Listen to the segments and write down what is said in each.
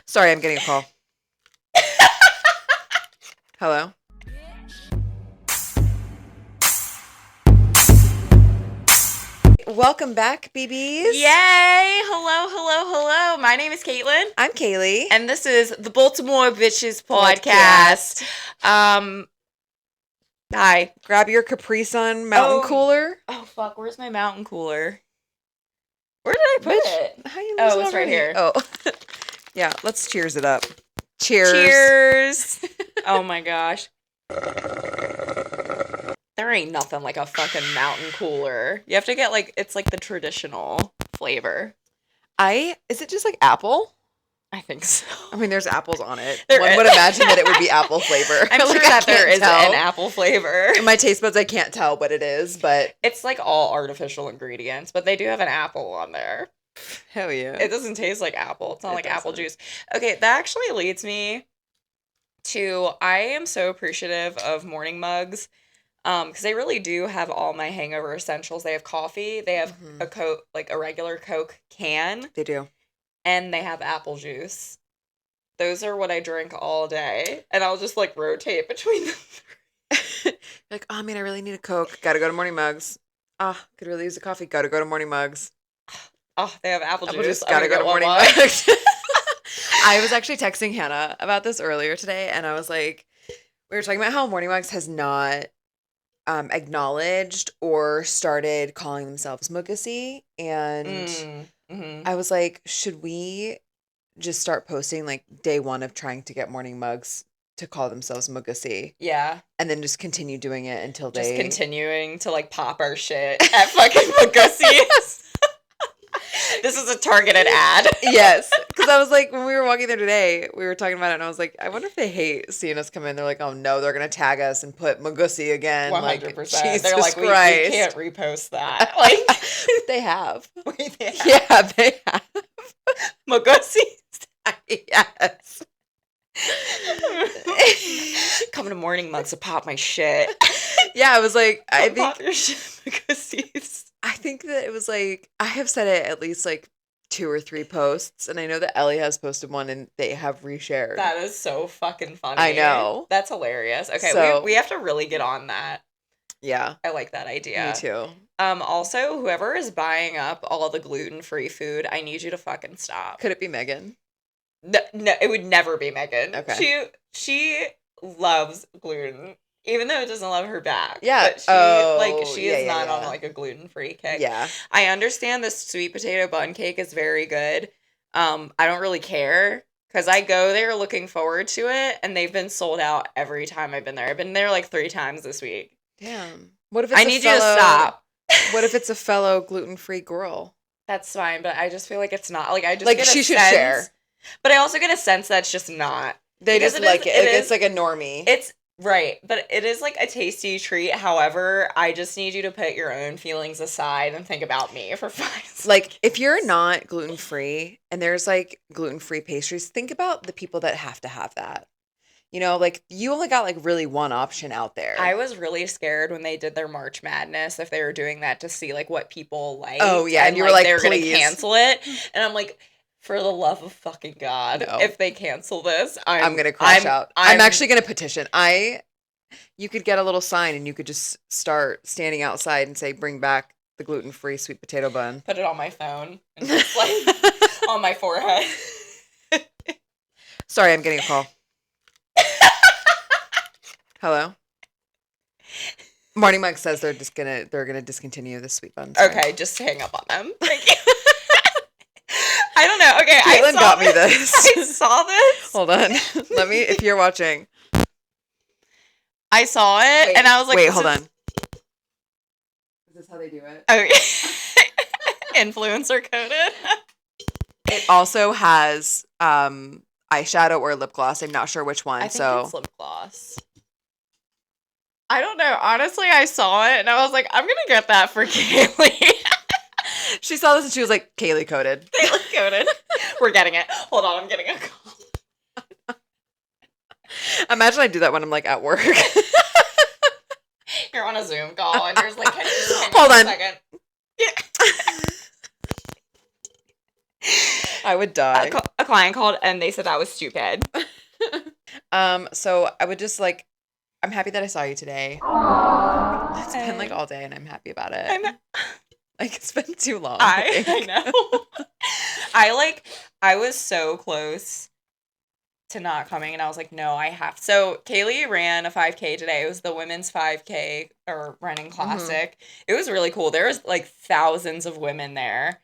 Sorry, I'm getting a call. Hello? Welcome back, BBs. Yay! Hello. My name is Caitlin. I'm Kaylee. And this is the Baltimore Bitches podcast. Hi. Grab your Capri Sun mountain cooler. Oh, fuck. Where's my mountain cooler? Where did I put it? Oh, it's right here. Oh. Yeah, let's cheers it up. Cheers. Oh, my gosh. There ain't nothing like a fucking mountain cooler. You have to get, it's the traditional flavor. Is it just like apple? I think so. I mean, there's apples on it. One would imagine that it would be apple flavor. I'm sure that there is an apple flavor. In my taste buds, I can't tell what it is, but... It's like all artificial ingredients, but they do have an apple on there. Hell yeah. It doesn't taste like apple. It's not like apple juice. Okay, that actually leads me to... I am so appreciative of morning mugs. Because they really do have all my hangover essentials. They have coffee. They have a Coke, like a regular Coke can. They do. And they have apple juice. Those are what I drink all day. And I'll just rotate between them. Like, oh man, I really need a Coke. Gotta go to Morning Mugs. Could really use a coffee. Gotta go to Morning Mugs. Oh, they have apple juice. Gotta go to Morning Mugs. I was actually texting Hannah about this earlier today, and I was like, we were talking about how Morning Mugs has not acknowledged or started calling themselves Mugacy, and I was like, should we just start posting day one of trying to get Morning Mugs to call themselves Mugacy? Yeah. And then just continue doing it until they... Just continuing to pop our shit at fucking Mugacy. This is a targeted ad. Yes. Because I was like, when we were walking there today, we were talking about it, and I was like, I wonder if they hate seeing us come in. They're like, oh no, they're going to tag us and put Mugacy again. 100%. They're like, we can't repost that. They have. Wait, they have? Yeah, they have. Mugacy? Yes. Coming to Morning Mugs to pop my shit. Yeah, I was like, I think... Pop your shit, Mugacies. I think that it was I have said it at least 2 or 3 posts, and I know that Ellie has posted one and they have reshared. That is so fucking funny. I know. That's hilarious. Okay, so, we have to really get on that. Yeah. I like that idea. Me too. Also, whoever is buying up all the gluten-free food, I need you to fucking stop. Could it be Megan? No, it would never be Megan. Okay. She loves gluten. Even though it doesn't love her back. Yeah. But she is not on a gluten-free kick. Yeah. I understand the sweet potato bun cake is very good. I don't really care because I go there looking forward to it, and they've been sold out every time I've been there. I've been there 3 times this week. Damn. What if it's you to stop. What if it's a fellow gluten-free girl? That's fine, but I just feel like it's not. I just get she a should sense, share. But I also get a sense that's just not. They just like it. It's like a normie. It's right, but it is a tasty treat. However, I just need you to put your own feelings aside and think about me for 5 seconds. If you're not gluten-free and there's gluten-free pastries, think about the people that have to have that. You know, you only got really one option out there. I was really scared when they did their March Madness if they were doing that to see what people like. Oh yeah, and you were they were please. Gonna cancel it, and I'm like, for the love of fucking God, no. If they cancel this, I'm gonna crash out. I'm actually gonna petition. You could get a little sign and you could just start standing outside and say, "Bring back the gluten-free sweet potato bun." Put it on my phone and just on my forehead. Sorry, I'm getting a call. Hello. Morning Mug says they're gonna discontinue the sweet buns. Okay, just hang up on them. Thank you. I don't know. Okay, Caitlin got me this. I saw this. Hold on. Let me, if you're watching. I saw it and I was like, wait, hold on. Is this how they do it? Okay. Influencer coded. It also has eyeshadow or lip gloss. I'm not sure which one. I think it's lip gloss. I don't know. Honestly, I saw it and I was like, I'm gonna get that for Kaylee. She saw this and she was like, Kaylee coded. Kaylee coded. We're getting it. Hold on, I'm getting a call. Imagine I do that when I'm at work. You're on a Zoom call and there's can you hold on a second? Yeah. I would die. A a client called and they said that was stupid. So I would just like, I'm happy that I saw you today. It's been like all day and I'm happy about it. Like it's been too long. I know. I was so close to not coming and I was like, no, I have. So Kaylee ran a 5K today. It was the women's 5K or running classic. It was really cool. There was like thousands of women there.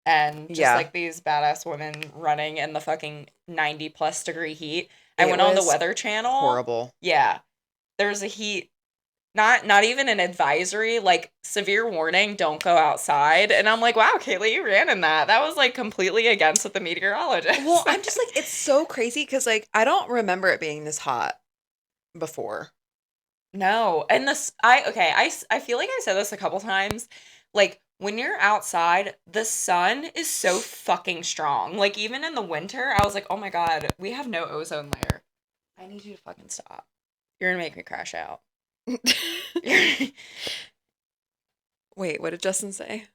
And just like these badass women running in the fucking 90+ degree heat. I went on the Weather Channel. Horrible. Yeah. There was a heat, not even an advisory, like severe warning, don't go outside. And I'm like, wow, Kaylee, you ran in that. That was like completely against what the meteorologist. Well, I'm just like, it's so crazy because like I don't remember it being this hot before. No. And I feel like I said this a couple times. Like when you're outside, the sun is so fucking strong. Like even in the winter, I was like, oh my God, we have no ozone layer. I need you to fucking stop. You're gonna make me crash out. Wait, what did Justin say?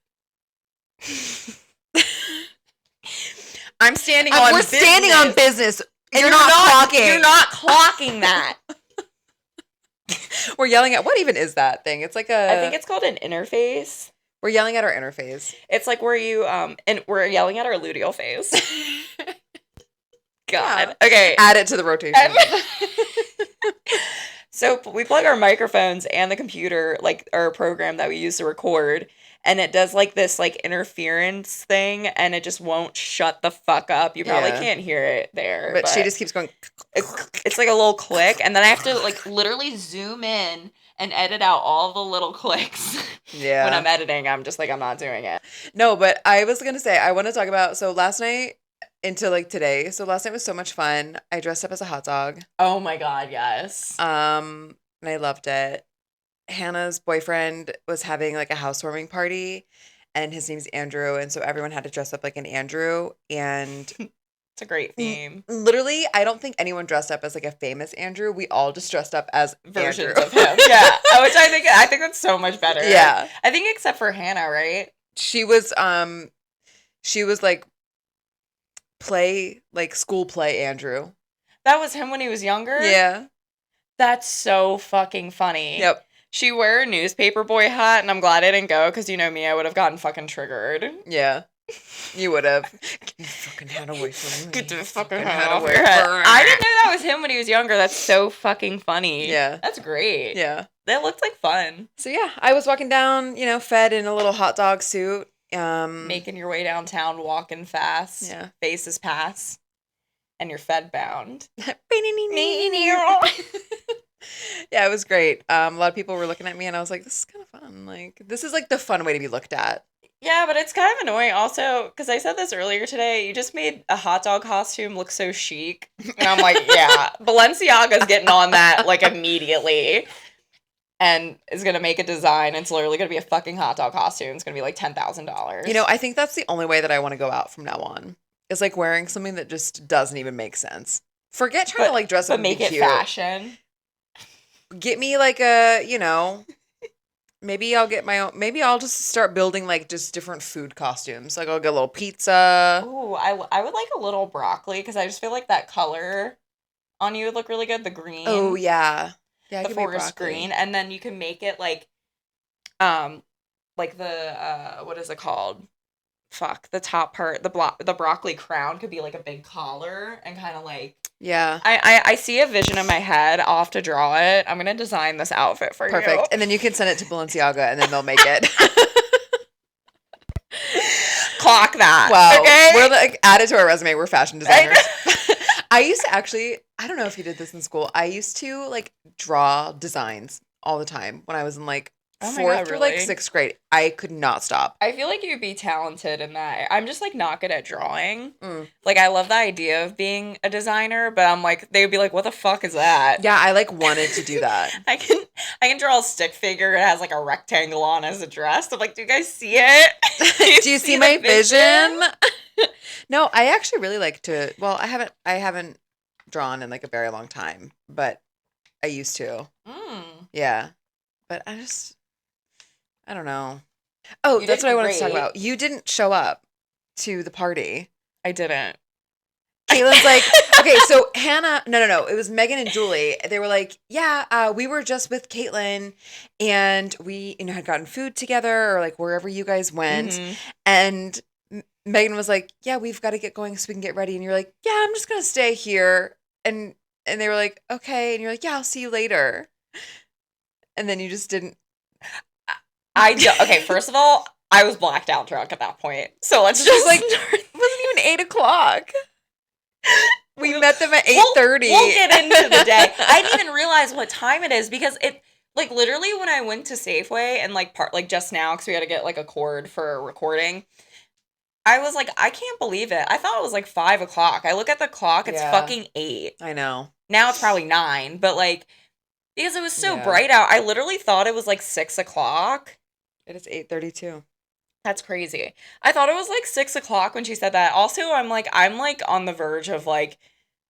I'm standing on We're business. standing on business. And you're not clocking. You're not clocking that. We're yelling at, what even is that thing? It's like I think it's called an interface. We're yelling at our interface. It's like where you and we're yelling at our luteal phase. God. Yeah. Okay. Add it to the rotation. So we plug our microphones and the computer, like our program that we use to record, and it does like this like interference thing, and it just won't shut the fuck up. You probably can't hear it there. But she just keeps going. It's like a little click, and then I have to like literally zoom in and edit out all the little clicks. Yeah. When I'm editing, I'm just like, I'm not doing it. No, but I was going to say, I want to talk about, so last night into like today. So last night was so much fun. I dressed up as a hot dog. Oh my God, yes. And I loved it. Hannah's boyfriend was having like a housewarming party and his name's Andrew. And so everyone had to dress up like an Andrew. And it's a great theme. Literally, I don't think anyone dressed up as like a famous Andrew. We all just dressed up as versions Andrew. Of him. Yeah. Which I think that's so much better. Yeah. I think except for Hannah, right? She was like school play Andrew. That was him when he was younger? Yeah. That's so fucking funny. Yep. She wore a newspaper boy hat, and I'm glad I didn't go, because you know me, I would have gotten fucking triggered. Yeah. You would have. Get the fucking hat away from me. Get the fucking hat off your head. I didn't know that was him when he was younger. That's so fucking funny. Yeah. That's great. Yeah. That looked like fun. So yeah, I was walking down, fed in a little hot dog suit. Making your way downtown, walking fast. Yeah. Faces pass. And you're fed bound. Yeah, it was great. A lot of people were looking at me and I was like, this is kind of fun. Like, this is like the fun way to be looked at. Yeah, but it's kind of annoying also, because I said this earlier today, you just made a hot dog costume look so chic. And I'm like, yeah, Balenciaga's getting on that like immediately. And is going to make a design. It's literally going to be a fucking hot dog costume. It's going to be like $10,000. I think that's the only way that I want to go out from now on. Is like wearing something that just doesn't even make sense. Forget trying to like dress up and make be it cute. Fashion. Get me like a, maybe I'll get my own. Maybe I'll just start building like just different food costumes. Like I'll get a little pizza. Ooh, I would like a little broccoli because I just feel like that color on you would look really good. The green. Oh yeah. Yeah, the forest green, and then you can make it like the what is it called? Fuck, the top part, the broccoli crown could be like a big collar and kind of like. Yeah. I see a vision in my head. I'll have to draw it. I'm gonna design this outfit for you. Perfect, and then you can send it to Balenciaga, and then they'll make it. Clock that. Wow. Okay. We're like add it to our resume. We're fashion designers. I used to actually, I don't know if you did this in school. I used to like draw designs all the time when I was in like fourth through like 6th grade. I could not stop. I feel like you'd be talented in that. I'm just like not good at drawing. Like I love the idea of being a designer, but I'm like, they would be like, what the fuck is that? Yeah, I like wanted to do that. I can draw a stick figure. It has like a rectangle on as a dress. I'm like, do you guys see it? Do you see my vision? No, I actually really like to. Well, I haven't drawn in like a very long time, but I used to. Yeah, but I don't know. Oh, that's what I wanted to talk about. You didn't show up to the party. I didn't. Caitlin's like, okay, so Hannah, no, it was Megan and Julie. They were like, yeah, we were just with Caitlin and we, had gotten food together or like wherever you guys went. Mm-hmm. And Megan was like, yeah, we've got to get going so we can get ready. And you're like, yeah, I'm just going to stay here. And they were like, okay. And you're like, yeah, I'll see you later. And then you just didn't. Okay, first of all, I was blacked out drunk at that point. So let's just like, it wasn't even 8:00. We met them at 8:30. We'll get into the day. I didn't even realize what time it is because it, like, literally when I went to Safeway and like just now because we had to get like a cord for a recording, I was like, I can't believe it. I thought it was like 5:00. I look at the clock, it's fucking 8. I know. Now it's probably 9, but like because it was so bright out, I literally thought it was like 6:00. It is 8:32. That's crazy. I thought it was like 6:00 when she said that. Also, I'm like on the verge of like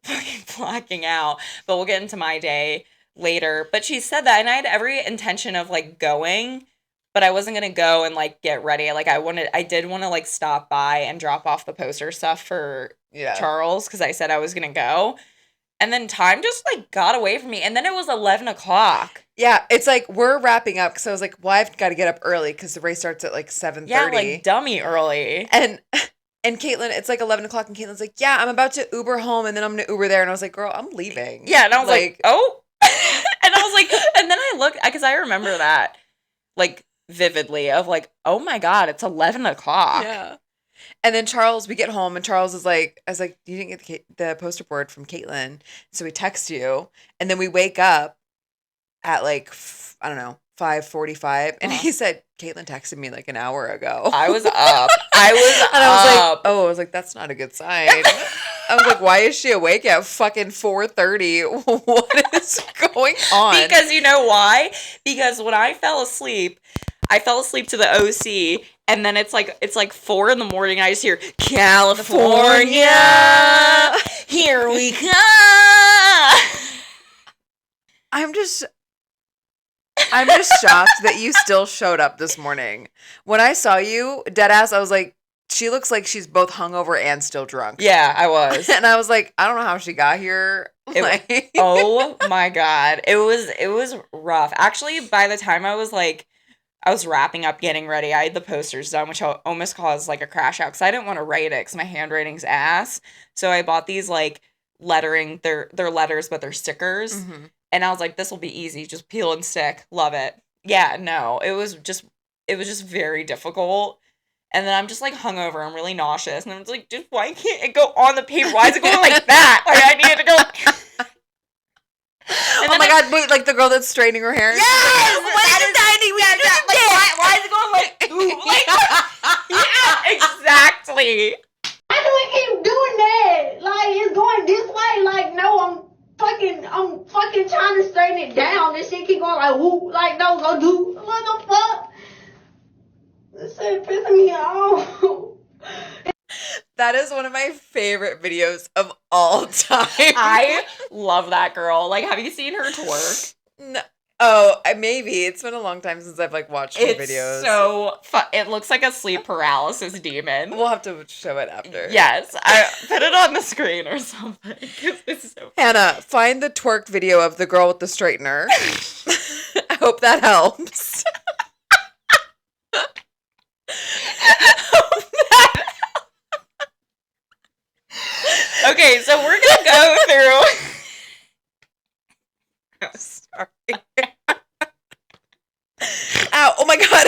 fucking blacking out, but we'll get into my day later. But she said that, and I had every intention of like going, but I wasn't gonna go and like get ready. Like I did want to like stop by and drop off the poster stuff for Charles because I said I was gonna go. And then time just, like, got away from me. And then it was 11:00. Yeah, it's like, we're wrapping up. Because I was like, well, I've got to get up early. Because the race starts at, like, 7:30. Yeah, like, dummy early. And Caitlin, it's, like, 11:00. And Caitlin's like, yeah, I'm about to Uber home. And then I'm going to Uber there. And I was like, girl, I'm leaving. Yeah, and I was like oh. And I was like, and then I looked. Because I remember that, like, vividly. Of, like, oh, my God, it's 11:00. Yeah. And then Charles, we get home, and Charles is like, I was like, you didn't get the poster board from Caitlin. So we text you. And then we wake up at like, I don't know, 5:45. And he said, Caitlin texted me like an hour ago. I was up. I was like, that's not a good sign. I was like, why is she awake at fucking 4:30? What is going on? Because you know why? Because when I fell asleep to the OC, and then it's like 4 in the morning. I just hear California, here we come. I'm just shocked that you still showed up this morning. When I saw you, deadass, I was like, she looks like she's both hungover and still drunk. Yeah, I was. And I was like, I don't know how she got here. Oh my God. It was rough. Actually, by the time I was wrapping up getting ready, I had the posters done, which almost caused like a crash out because I didn't want to write it because my handwriting's ass. So I bought these like lettering, they're letters, but they're stickers. Mm-hmm. And I was like, this will be easy. Just peel and stick. Love it. Yeah, no, it was just very difficult. And then I'm just like hungover. I'm really nauseous. And I'm just like, just why can't it go on the paper? Why is it going like that? Like I need it to go. Oh my God, wait, like the girl that's straightening her hair? Yes! Why is it going like, yeah, exactly. Why do we keep doing that? Like, it's going this way. Like, no, I'm fucking trying to straighten it down. This shit keep going like, whoop, like, no, go do. What the fuck? This shit pissing me off. That is one of my favorite videos of all time. I love that girl. Like, have you seen her twerk? No. Oh, maybe. It's been a long time since I've like watched her videos. So fun. It looks like a sleep paralysis demon. We'll have to show it after. Yes, I put it on the screen or something. It's so Hannah, find the twerk video of the girl with the straightener. I hope that helps. Okay, so we're gonna go through. I'm sorry. Ow! Oh my God!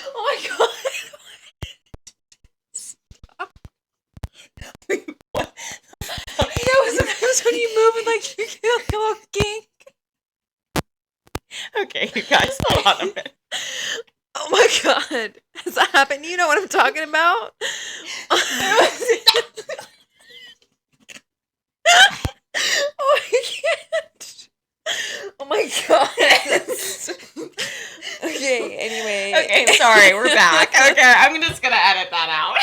Oh my God! Stop. Wait, what? That was when you move and like you get like a little kink. Okay, you guys, hold on a minute. Oh my God. Has that happened? You know what I'm talking about? Oh, I can't. Oh my God. Okay, anyway. Okay, sorry, we're back. Okay, I'm just gonna edit that out.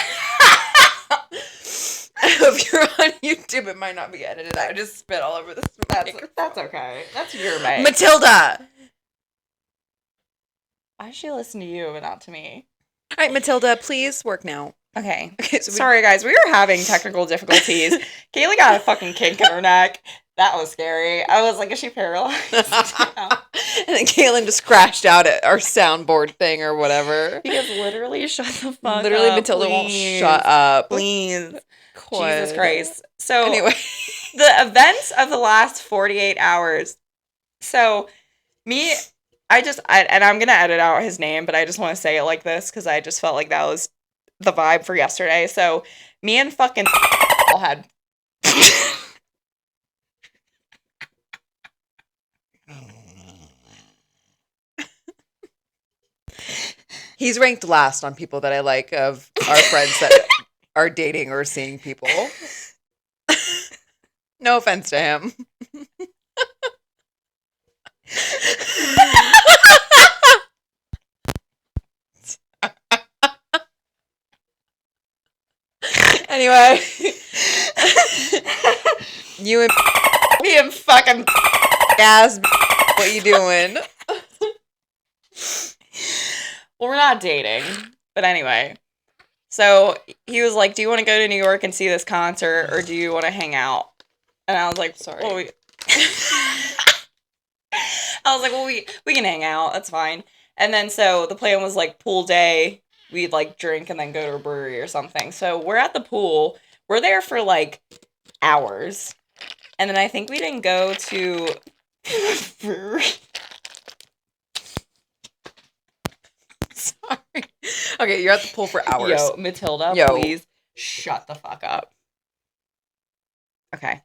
If you're on YouTube, it might not be edited. I just spit all over this. That's okay. That's your mic. Matilda! Why should she listen to you but not to me? All right, Matilda, please work now. Okay. So Sorry, guys. We were having technical difficulties. Kaylee got a fucking kink in her neck. That was scary. I was like, is she paralyzed? And then Caitlin just crashed out at our soundboard thing or whatever. Because literally, shut the fuck Literally, up. Matilda won't please. shut up. Please. Quad. Jesus Christ. So, Anyway. the events of the last 48 hours. So, and I'm going to edit out his name, but I just want to say it like this because I just felt like that was the vibe for yesterday. So, me and fucking all had... He's ranked last on people that I like of our friends that are dating or seeing people. No offense to him. Anyway. You and me and fucking ass, what you doing? Well, we're not dating, but anyway. So he was like, do you want to go to New York and see this concert, or do you want to hang out? And I was like, sorry. Well, I was like, well, we can hang out. That's fine. And then so the plan was like pool day. We'd like drink and then go to a brewery or something. So we're at the pool. We're there for like hours. And then I think we didn't go to brewery. Sorry. Okay, you're at the pool for hours. Yo, Matilda, please shut the fuck up. Okay.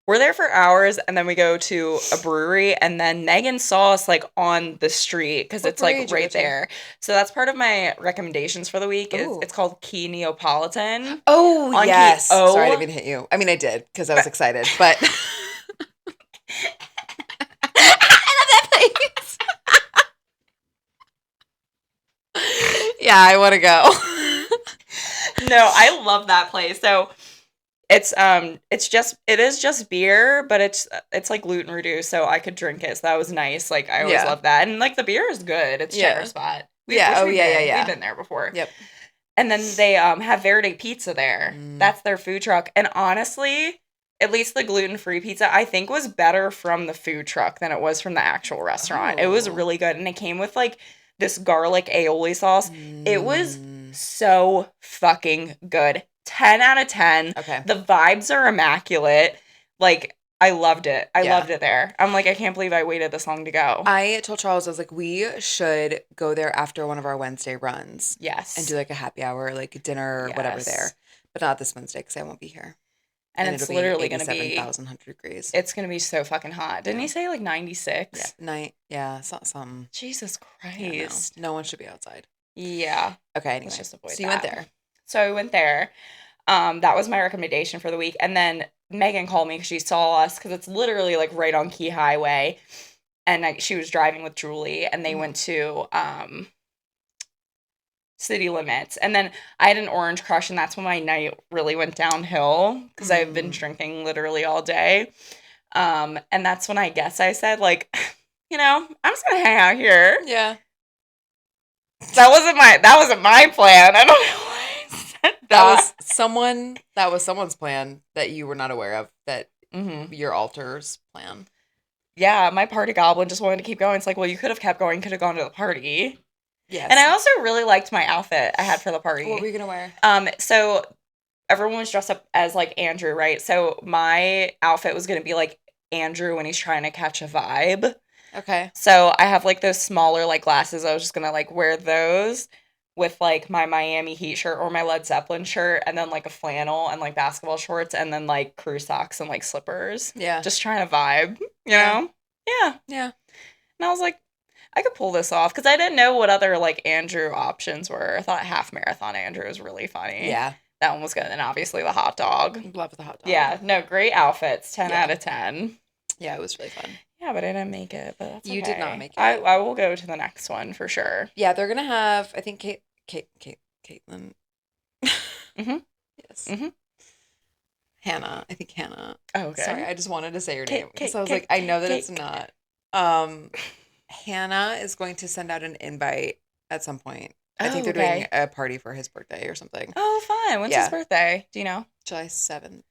We're there for hours, and then we go to a brewery, and then Megan saw us, like, on the street, because it's, like, right there. So that's part of my recommendations for the week. It's called Key Neapolitan. Oh, yes. Sorry, I didn't even hit you. I mean, I did, because I was excited, but... I love that place. Yeah, I want to go. No, I love that place. So... it is just beer, but it's like gluten reduced, so I could drink it. So that was nice. Like I always love that, and like the beer is good. It's Cheddar Spot. We've been there before. Yep. And then they have Verde Pizza there. That's their food truck. And honestly, at least the gluten-free pizza I think was better from the food truck than it was from the actual restaurant. It was really good, and it came with like this garlic aioli sauce. It was so fucking good. 10 out of 10. Okay. The vibes are immaculate. Like, I loved it. I loved it there. I'm like, I can't believe I waited this long to go. I told Charles, I was like, we should go there after one of our Wednesday runs. Yes. And do like a happy hour, like dinner or whatever there. But not this Wednesday because I won't be here. And it's literally going to be 87,100 degrees. It's going to be so fucking hot. Didn't he say like 96? Yeah, something. Jesus Christ. Yeah, no one should be outside. Yeah. Okay, anyway. Let's just avoid so you went there. So I went there. That was my recommendation for the week. And then Megan called me because she saw us because it's literally like right on Key Highway. And she was driving with Julie and they went to City Limits. And then I had an Orange Crush and that's when my night really went downhill because I've been drinking literally all day. And that's when I guess I said like, you know, I'm just going to hang out here. Yeah. That wasn't my plan. I don't know. That was someone's plan that you were not aware of, that your altar's plan. Yeah, my party goblin just wanted to keep going. It's like, well, you could have kept going, could have gone to the party. Yes. And I also really liked my outfit I had for the party. What were you going to wear? So everyone was dressed up as like Andrew, right? So my outfit was going to be like Andrew when he's trying to catch a vibe. Okay. So I have like those smaller like glasses. I was just going to like wear those with like my Miami Heat shirt or my Led Zeppelin shirt and then like a flannel and like basketball shorts and then like crew socks and like slippers. Yeah. Just trying to vibe, you know? Yeah. Yeah. And I was like, I could pull this off because I didn't know what other like Andrew options were. I thought Half Marathon Andrew was really funny. Yeah. That one was good. And obviously the hot dog. Love the hot dog. Yeah. No, great outfits. 10 out of 10. Yeah, it was really fun. Yeah, but I didn't make it. But that's You did not make it. I will go to the next one for sure. Yeah, they're going to have, I think, Caitlin. Mm-hmm. Yes. Mm-hmm. Hannah. I think Hannah. Oh, okay. Sorry, I just wanted to say your name because I was like, I know that it's not. Hannah is going to send out an invite at some point I think they're doing a party for his birthday or something. Oh, fun. When's his birthday? Do you know? July 7th.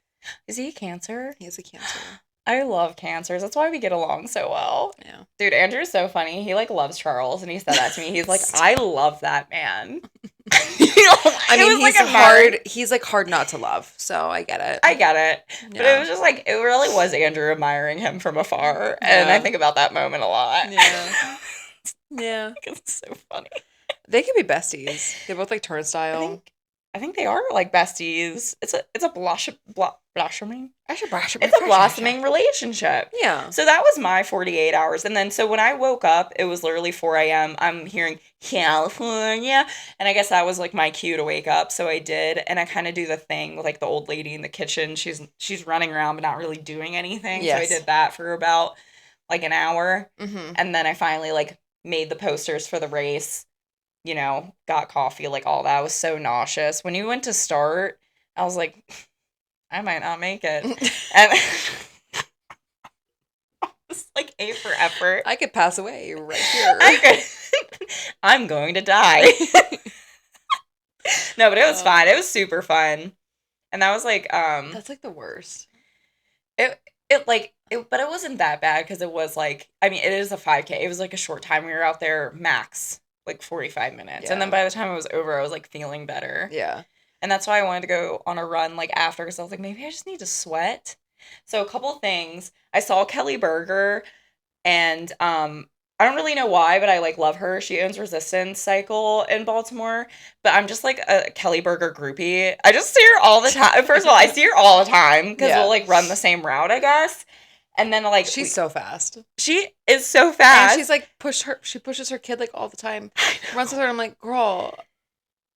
Is he a Cancer? He is a Cancer. I love Cancers. That's why we get along so well. Yeah. Dude, Andrew's so funny. He, like, loves Charles, and he said that to me. He's like, I love that man. I mean, he's like hard. He's, like, hard not to love, so I get it. Yeah. But it was just, like, it really was Andrew admiring him from afar, and I think about that moment a lot. Yeah. Yeah. It's so funny. They could be besties. They both like Turnstile. I think they are like besties. It's a blossoming. It's a blossoming relationship. Yeah. So that was my 48 hours. And then so when I woke up, it was literally 4 a.m. I'm hearing California. And I guess that was like my cue to wake up. So I did. And I kind of do the thing with like the old lady in the kitchen. She's running around but not really doing anything. Yes. So I did that for about like an hour. Mm-hmm. And then I finally like made the posters for the race. You know, got coffee, like all that. I was so nauseous. When you went to start, I was like, I might not make it. And I was like, A for effort. I could pass away right here. I'm going to die. No, but it was fine. It was super fun. And that was like, that's like the worst. But it wasn't that bad because it was like, I mean, it is a 5K. It was like a short time. We were out there max. Like 45 minutes. Yeah. And then by the time it was over, I was like feeling better. Yeah. And that's why I wanted to go on a run like after because I was like, maybe I just need to sweat. So a couple things. I saw Kelly Berger and I don't really know why, but I like love her. She owns Resistance Cycle in Baltimore. But I'm just like a Kelly Berger groupie. I just see her all the time. First of all, I see her all the time because we'll like run the same route, I guess. And then like she's so fast. She is so fast. And she's like she pushes her kid like all the time. Runs with her and I'm like, girl,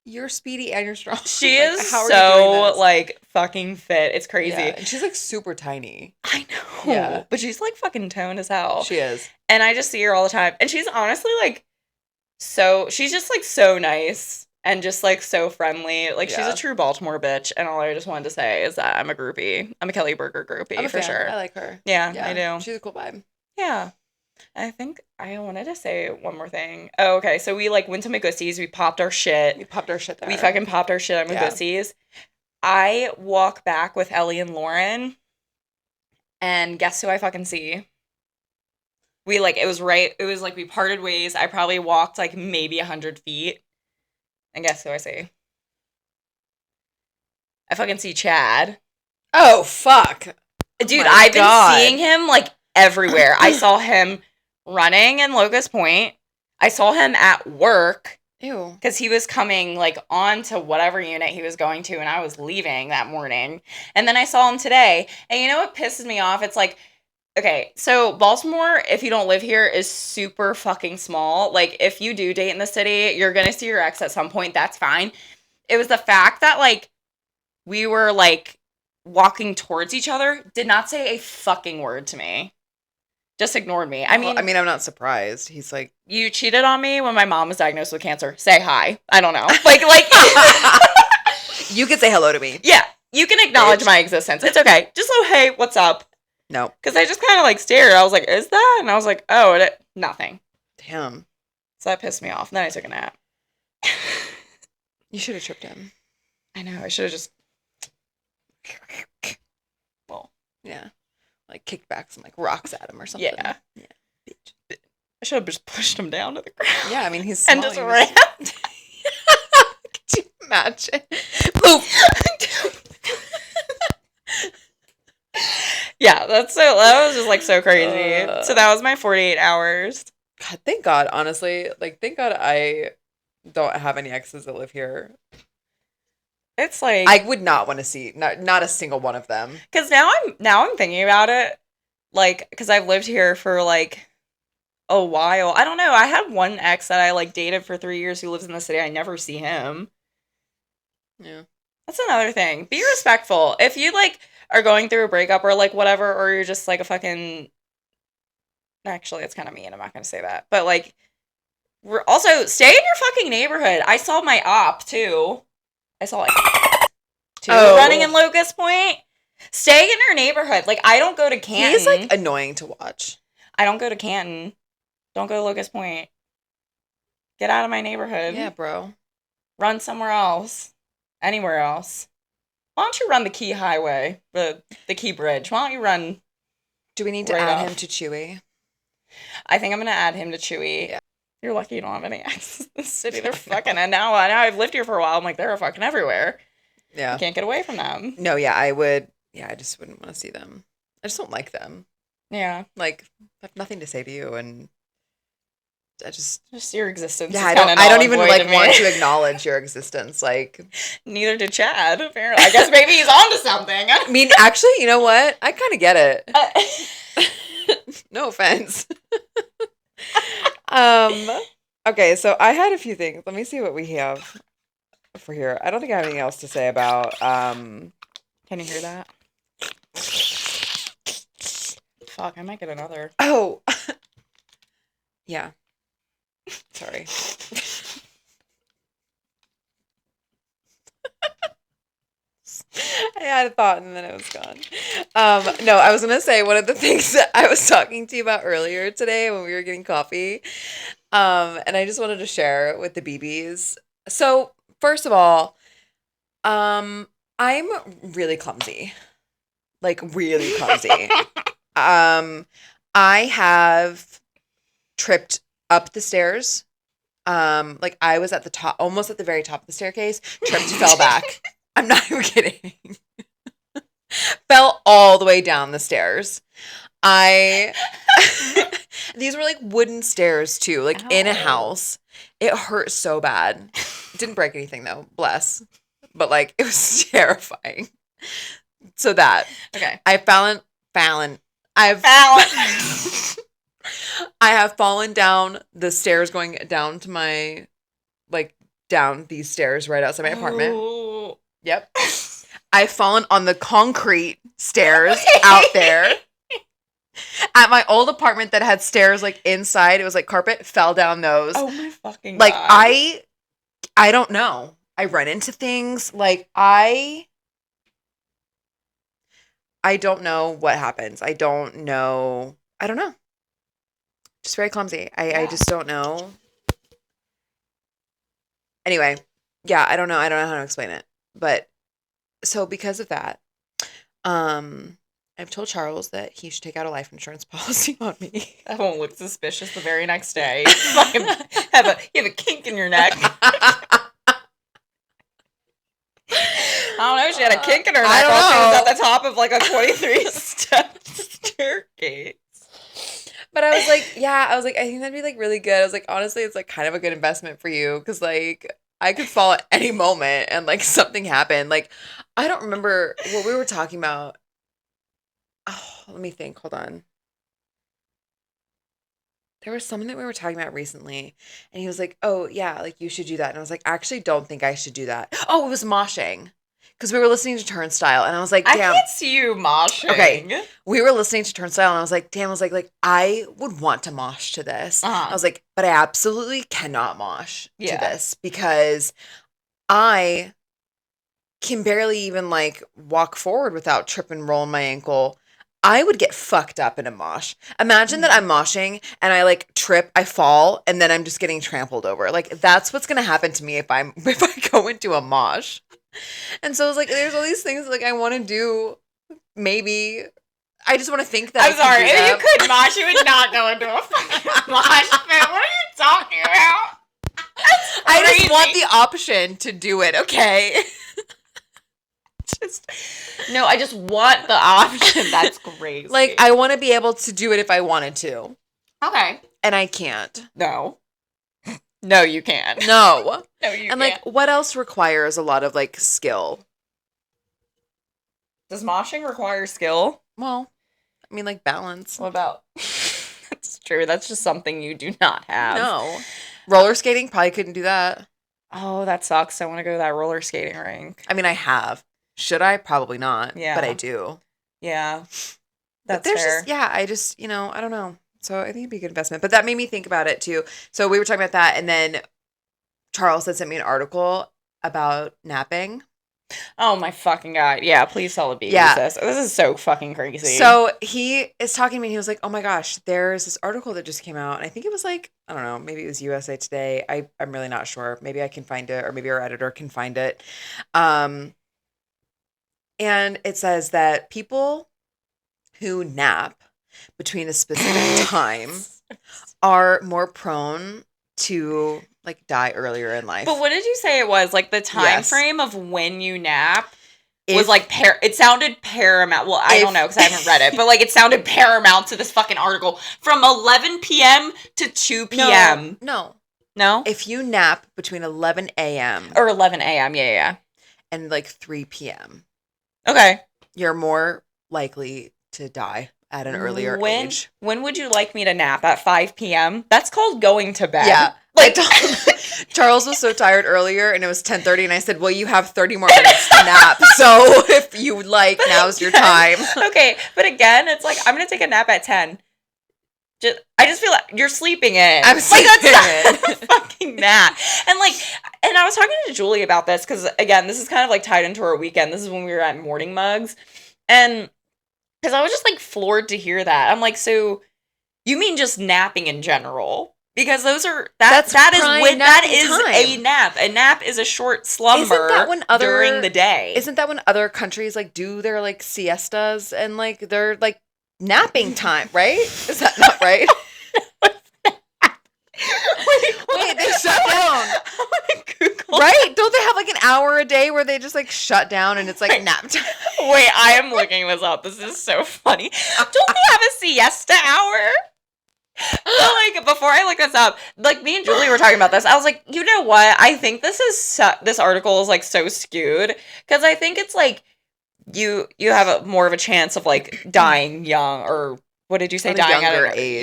you're speedy and you're strong. She is so like fucking fit. It's crazy. Yeah. And she's like super tiny. I know. Yeah. But she's like fucking toned as hell. She is. And I just see her all the time. And she's honestly like she's just like so nice. And just, like, so friendly. Like, she's a true Baltimore bitch. And all I just wanted to say is that I'm a groupie. I'm a Kelly Berger groupie, for sure. I like her. Yeah, I do. She's a cool vibe. Yeah. I think I wanted to say one more thing. Oh, okay. So we, like, went to Magussi's. We popped our shit. We popped our shit there. We fucking popped our shit at Magussi's. I walk back with Ellie and Lauren. And guess who I fucking see? We, like, it was like we parted ways. I probably walked, like, maybe 100 feet. And guess who I see? I fucking see Chad. Oh, fuck. Dude, I've been seeing him, like, everywhere. I saw him running in Locust Point. I saw him at work. Ew. Because he was coming, like, on to whatever unit he was going to, and I was leaving that morning. And then I saw him today. And you know what pisses me off? It's like, okay, so Baltimore, if you don't live here, is super fucking small. Like, if you do date in the city, you're gonna see your ex at some point. That's fine. It was the fact that, like, we were, like, walking towards each other, did not say a fucking word to me. Just ignored me. I mean, I'm not surprised. He's like, you cheated on me when my mom was diagnosed with cancer. Say hi. I don't know. Like, you can say hello to me. Yeah, you can acknowledge my existence. It's okay. Just go, hey, what's up? No. Because I just kind of, like, stared. I was like, is that? And I was like, oh, nothing. Damn. So that pissed me off. And then I took a nap. You should have tripped him. I know. I should have just... Well. Yeah. Like, kicked back some, like, rocks at him or something. Yeah. Bitch. I should have just pushed him down to the ground. Yeah, I mean, he's small. And just ran. Could you imagine? Move! Yeah, that was just, like, so crazy. So that was my 48 hours. God, thank God, honestly. Like, thank God I don't have any exes that live here. It's like... I would not want to see, not a single one of them. Because now I'm thinking about it, like, because I've lived here for, like, a while. I don't know. I had one ex that I, like, dated for 3 years who lives in the city. I never see him. Yeah. That's another thing. Be respectful. If you, like... are going through a breakup or, like, whatever, or you're just, like, a fucking... Actually, it's kind of mean. I'm not going to say that. But, like, we're also, stay in your fucking neighborhood. I saw my op, too. I saw, like, running in Locust Point. Stay in your neighborhood. Like, I don't go to Canton. He's, like, annoying to watch. I don't go to Canton. Don't go to Locust Point. Get out of my neighborhood. Yeah, bro. run somewhere else. Anywhere else. Why don't you run the Key Highway? The Key Bridge. Why don't you run... Do we need to add him to Chewy? I think I'm going to add him to Chewy. Yeah. You're lucky you don't have any access to the city. They're fucking... And now I've lived here for a while. I'm like, they're fucking everywhere. Yeah. You can't get away from them. No, yeah, I would... Yeah, I just wouldn't want to see them. I just don't like them. Yeah. Like, I have nothing to say to you, and I just your existence. Yeah, I don't even like want to acknowledge your existence. Like, neither did Chad. Apparently, I guess maybe he's onto something. I mean, actually, you know what? I kind of get it. No offense. Okay, so I had a few things. Let me see what we have for here. I don't think I have anything else to say about. Can you hear that? Fuck, I might get another. Oh. Yeah. Sorry. I had a thought and then it was gone. No, I was gonna say one of the things that I was talking to you about earlier today when we were getting coffee. And I just wanted to share with the BBs. So first of all, I'm really clumsy. Like really clumsy. I have tripped up the stairs. Like I was at the top, almost at the very top of the staircase, tripped, fell back. I'm not even kidding. Fell all the way down the stairs. These were like wooden stairs too, like in a house. It hurt so bad. Didn't break anything though, bless. But like it was terrifying. So that. Okay. I have fallen down the stairs going down to my, like, down these stairs right outside my apartment. Ooh. Yep. I've fallen on the concrete stairs out there. At my old apartment that had stairs, like, inside, it was, like, carpet, fell down those. Oh, my fucking like, God. I don't know. I run into things. Like, I don't know what happens. I don't know. Just very clumsy. I just don't know. Anyway, yeah, I don't know. I don't know how to explain it. But so because of that, I've told Charles that he should take out a life insurance policy on me. That won't look suspicious the very next day. You have a kink in your neck. I don't know. She had a kink in her neck while she was at the top of like a 23-step staircase. But I was like, I think that'd be like really good. I was like, honestly, it's like kind of a good investment for you because like I could fall at any moment and like something happened. Like I don't remember what we were talking about. Oh, let me think. Hold on. There was something that we were talking about recently, and he was like, "Oh yeah, like you should do that." And I was like, "I actually don't think I should do that." Oh, it was moshing. Because we were listening to Turnstile, and I was like, damn. I can't see you moshing. Okay. We were listening to Turnstile, and I was like, damn, I was like, I would want to mosh to this. I was like, but I absolutely cannot mosh to this because I can barely even, like, walk forward without trip and roll my ankle. I would get fucked up in a mosh. Imagine that I'm moshing, and I, like, trip, I fall, and then I'm just getting trampled over. Like, that's what's going to happen to me if I go into a mosh. And so I was like, there's all these things like I want to do. Maybe I just want to think that. I'm sorry, if you could mosh, you would not go into a fucking mosh pit. What are you talking about? I just want the option to do it. Okay. No, I just want the option. That's crazy. Like I want to be able to do it if I wanted to. Okay. And I can't. No, you can't. No. No, you can't. And like, what else requires a lot of like skill? Does moshing require skill? Well, I mean, like balance. What about? That's true. That's just something you do not have. No. Roller skating, probably couldn't do that. Oh, that sucks. I want to go to that roller skating rink. I mean, I have. Should I? Probably not. Yeah. But I do. Yeah. That's fair. I just, I don't know. So I think it'd be a good investment. But that made me think about it too. So we were talking about that, and then Charles had sent me an article about napping. Oh my fucking God. Yeah, please tell the babies this. This is so fucking crazy. So he is talking to me and he was like, oh my gosh, there's this article that just came out. And I think it was like, I don't know, maybe it was USA Today. I'm really not sure. Maybe I can find it, or maybe our editor can find it. And it says that people who nap between a specific time are more prone to like die earlier in life. But what did you say it was? Like the time Yes. frame of when you nap was like it sounded paramount. Well, I don't know because I haven't read it, but like it sounded paramount to this fucking article from 11 p.m. to 2 p.m. No. If you nap between 11 a.m. or 11 a.m. Yeah. and like 3 p.m. Okay. You're more likely to die at an earlier age. When would you like me to nap? At 5 p.m.? That's called going to bed. Yeah. Like Charles was so tired earlier and it was 10:30 and I said, well, you have 30 more minutes to nap. So if you would like, now's your time. Okay. But again, it's like, I'm going to take a nap at 10. I just feel like you're sleeping in. I'm sleeping in. A fucking nap. And I was talking to Julie about this because, again, this is kind of like tied into our weekend. This is when we were at Morning Mugs. And because I was just like floored to hear that. I'm like, so you mean just napping in general? Because that is a nap. A nap is a short slumber during the day. Isn't that when other countries like do their like siestas and like their like napping time, right? Is that not right? Wait, they shut down. Right? Don't they have like an hour a day where they just like shut down and it's like nap time? Wait, I am looking this up. This is so funny. Don't they have a siesta hour? So, like, before I look this up, like, me and Julie were talking about this. I was like, you know what? I think this article is, like, so skewed. Because I think it's, like, you have more of a chance of, like, dying young, or what did you say? Dying at a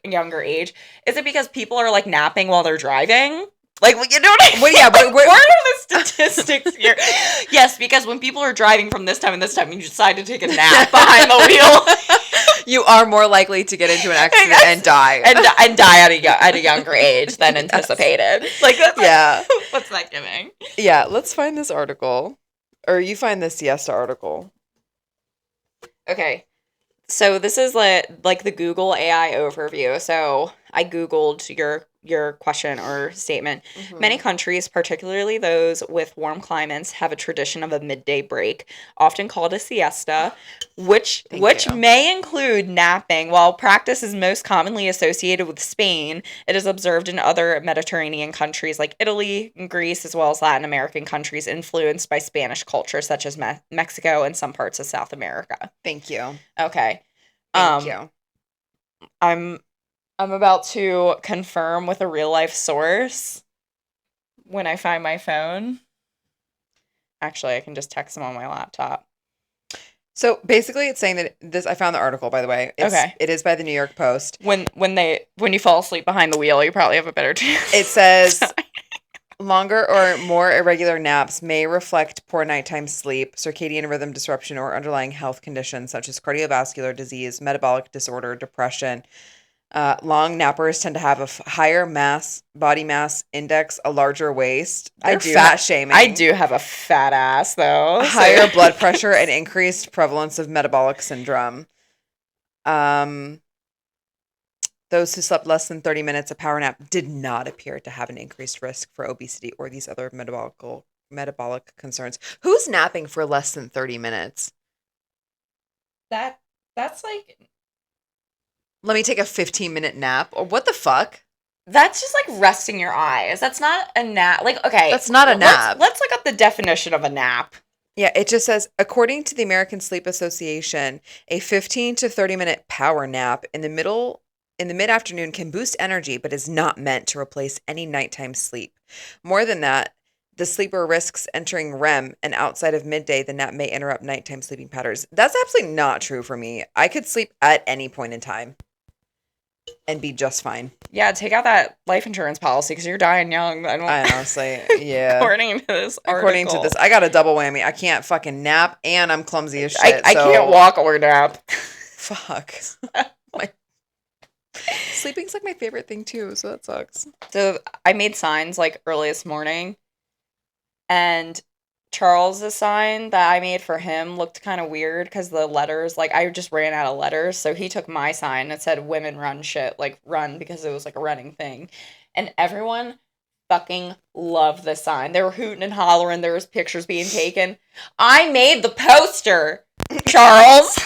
younger age. Is it because people are, like, napping while they're driving? Like, you know what I mean? Well, yeah, but where are the statistics here? Yes, because when people are driving from this time and this time, you decide to take a nap behind the wheel. You are more likely to get into an accident and die. And die at a younger age than anticipated. Like, that's what's that giving? Yeah, let's find this article. Or you find this siesta article. Okay. So this is like the Google AI overview. So I Googled your question or statement. Mm-hmm. Many countries, particularly those with warm climates, have a tradition of a midday break, often called a siesta, which may include napping. While practice is most commonly associated with Spain, it is observed in other Mediterranean countries like Italy and Greece, as well as Latin American countries influenced by Spanish culture, such as Mexico and some parts of South America. Thank you. Okay. Thank you. I'm about to confirm with a real life source when I find my phone. Actually, I can just text them on my laptop. So basically, it's saying that this. I found the article, by the way. It is by the New York Post. When you fall asleep behind the wheel, you probably have a better chance. It says longer or more irregular naps may reflect poor nighttime sleep, circadian rhythm disruption, or underlying health conditions such as cardiovascular disease, metabolic disorder, depression. Long nappers tend to have a higher body mass index, a larger waist. They're fat shaming. I do have a fat ass, though. Higher blood pressure and increased prevalence of metabolic syndrome. Those who slept less than 30 minutes, a power nap did not appear to have an increased risk for obesity or these other metabolic concerns. Who's napping for less than 30 minutes? That's like... Let me take a 15-minute nap. Or what the fuck? That's just like resting your eyes. That's not a nap. Like, okay. That's not a nap. Let's look up the definition of a nap. Yeah, it just says, according to the American Sleep Association, a 15 to 30-minute power nap in the mid-afternoon can boost energy, but is not meant to replace any nighttime sleep. More than that, the sleeper risks entering REM, and outside of midday, the nap may interrupt nighttime sleeping patterns. That's absolutely not true for me. I could sleep at any point in time and be just fine. Yeah, take out that life insurance policy because you're dying young. I honestly, yeah. According to this article. I got a double whammy. I can't fucking nap, and I'm clumsy as shit. I can't walk or nap. Fuck. Sleeping's like my favorite thing too, so that sucks. So I made signs like early this morning, and Charles' sign that I made for him looked kind of weird because the letters, like, I just ran out of letters. So he took my sign that said women run shit, like, run, because it was like a running thing. And everyone fucking loved the sign. They were hooting and hollering. There was pictures being taken. I made the poster, Charles.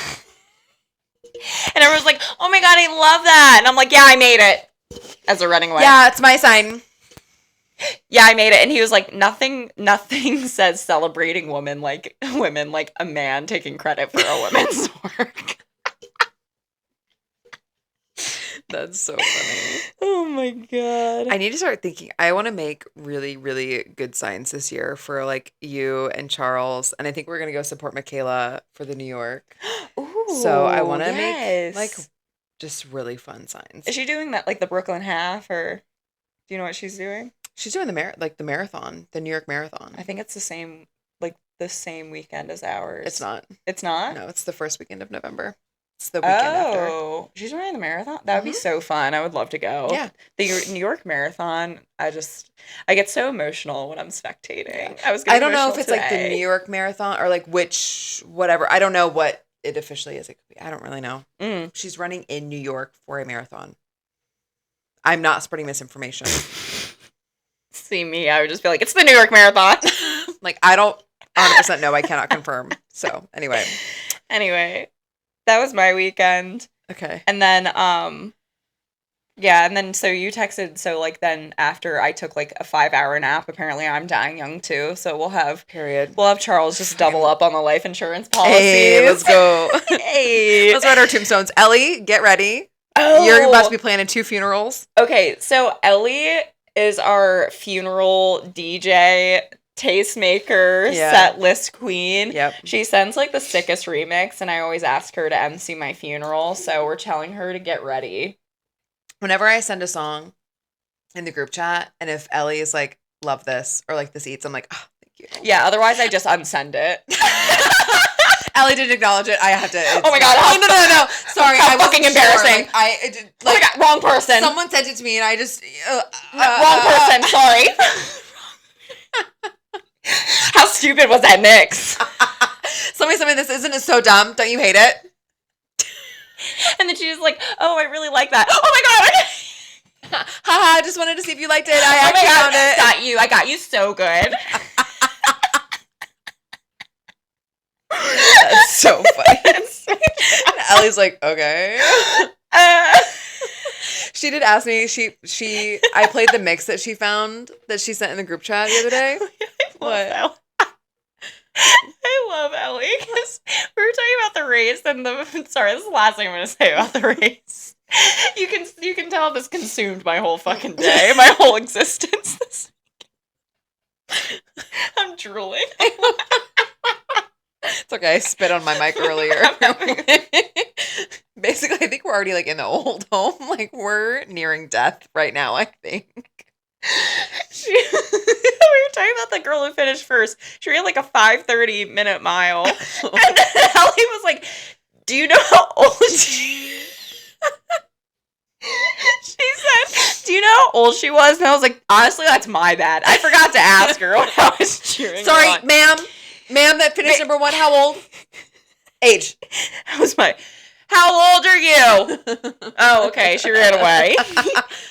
And everyone's like, oh my God, I love that. And I'm like, yeah, I made it. As a running away. Yeah, it's my sign. Yeah, I made it. And he was like, nothing says celebrating women like a man taking credit for a woman's work. That's so funny. Oh my God. I need to start thinking. I want to make really, really good signs this year for like you and Charles. And I think we're going to go support Michaela for the New York. Ooh, So I want to make yes. like just really fun signs. Is she doing that like the Brooklyn half, or do you know what she's doing? She's doing the marathon, the New York Marathon. I think it's the same weekend as ours. It's not. It's not? No, it's the first weekend of November. It's the weekend after. Oh, she's running the marathon? That would be so fun. I would love to go. Yeah. The New York Marathon, I get so emotional when I'm spectating. Yeah. I don't know if it's like the New York Marathon or like whatever. I don't know what it officially is. It could be. I don't really know. She's running in New York for a marathon. I'm not spreading misinformation. See me, I would just be like, it's the New York Marathon. Like, I don't 100% know. I cannot confirm. So, anyway. That was my weekend. Okay. And then, so you texted, so, like, then after I took, like, a 5-hour nap, apparently I'm dying young, too, so we'll have Charles just double up on the life insurance policies. Hey, let's go. Hey. Let's write our tombstones. Ellie, get ready. Oh. You're about to be planning 2 funerals. Okay, so Ellie is our funeral DJ, tastemaker, set list queen. Yep. She sends like the sickest remix, and I always ask her to MC my funeral, so we're telling her to get ready. Whenever I send a song in the group chat, and if Ellie is like, love this, or like this eats, I'm like, oh, thank you. Yeah, otherwise I just unsend it. Ellie didn't acknowledge it. I have to. Oh my God. No. Sorry. How fucking embarrassing. Sure. Oh my God. Wrong person. Someone sent it to me and I just. Wrong person. Sorry. How stupid was that mix? Somebody sent me, this isn't so dumb. Don't you hate it? And then she was like, oh, I really like that. Oh my God. Haha, I just wanted to see if you liked it. I actually found it. Got you. I got you so good. That's so funny. Ellie's like, okay. She did ask me. I played the mix that she found that she sent in the group chat the other day. I love Ellie because we were talking about the race and sorry, this is the last thing I'm going to say about the race. You can tell this consumed my whole fucking day, my whole existence this week. I'm drooling. It's okay. I spit on my mic earlier. Basically, I think we're already like in the old home. Like we're nearing death right now, I think. We were talking about the girl who finished first. She ran like a 5:30-minute mile. And Ellie was like, do you know how old she said, do you know how old she was? And I was like, honestly, that's my bad. I forgot to ask her when I was cheering. Sorry, ma'am, that finished number 1, how old? Age. That was how old are you? Oh, okay. She ran away.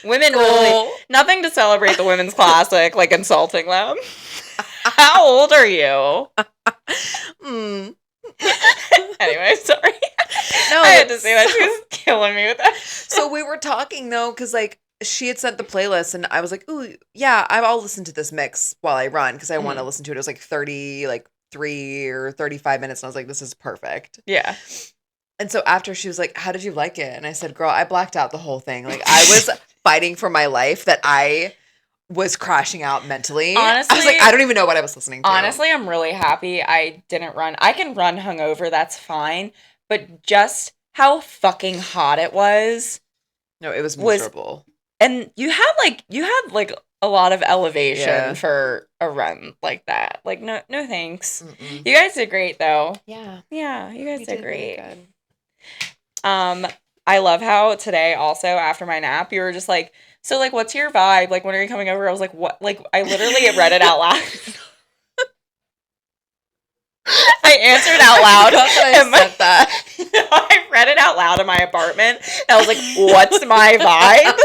Women really, nothing to celebrate the women's classic, like insulting them. How old are you? Anyway, sorry. No, I had to say that. She was killing me with that. So we were talking though, because like she had sent the playlist and I was like, ooh, yeah, I'll listen to this mix while I run because I want to listen to it. It was like 3 or 35 minutes and I was like, this is perfect. Yeah. And so after she was like, how did you like it? And I said, girl, I blacked out the whole thing. Like I was fighting for my life that I was crashing out mentally. Honestly, I was like, I don't even know what I was listening to. Honestly, I'm really happy I didn't run. I can run hungover, that's fine. But just how fucking hot it was. No, it was miserable. And you had a lot of elevation for a run like that. Like no thanks. Mm-mm. You guys did great though. Yeah. Yeah, you guys did great. Really good. I love how today also after my nap you were just like, so like what's your vibe? Like when are you coming over? I was like, what? Like I literally read it out loud. I answered out loud. I said that. I read it out loud in my apartment. And I was like, what's my vibe?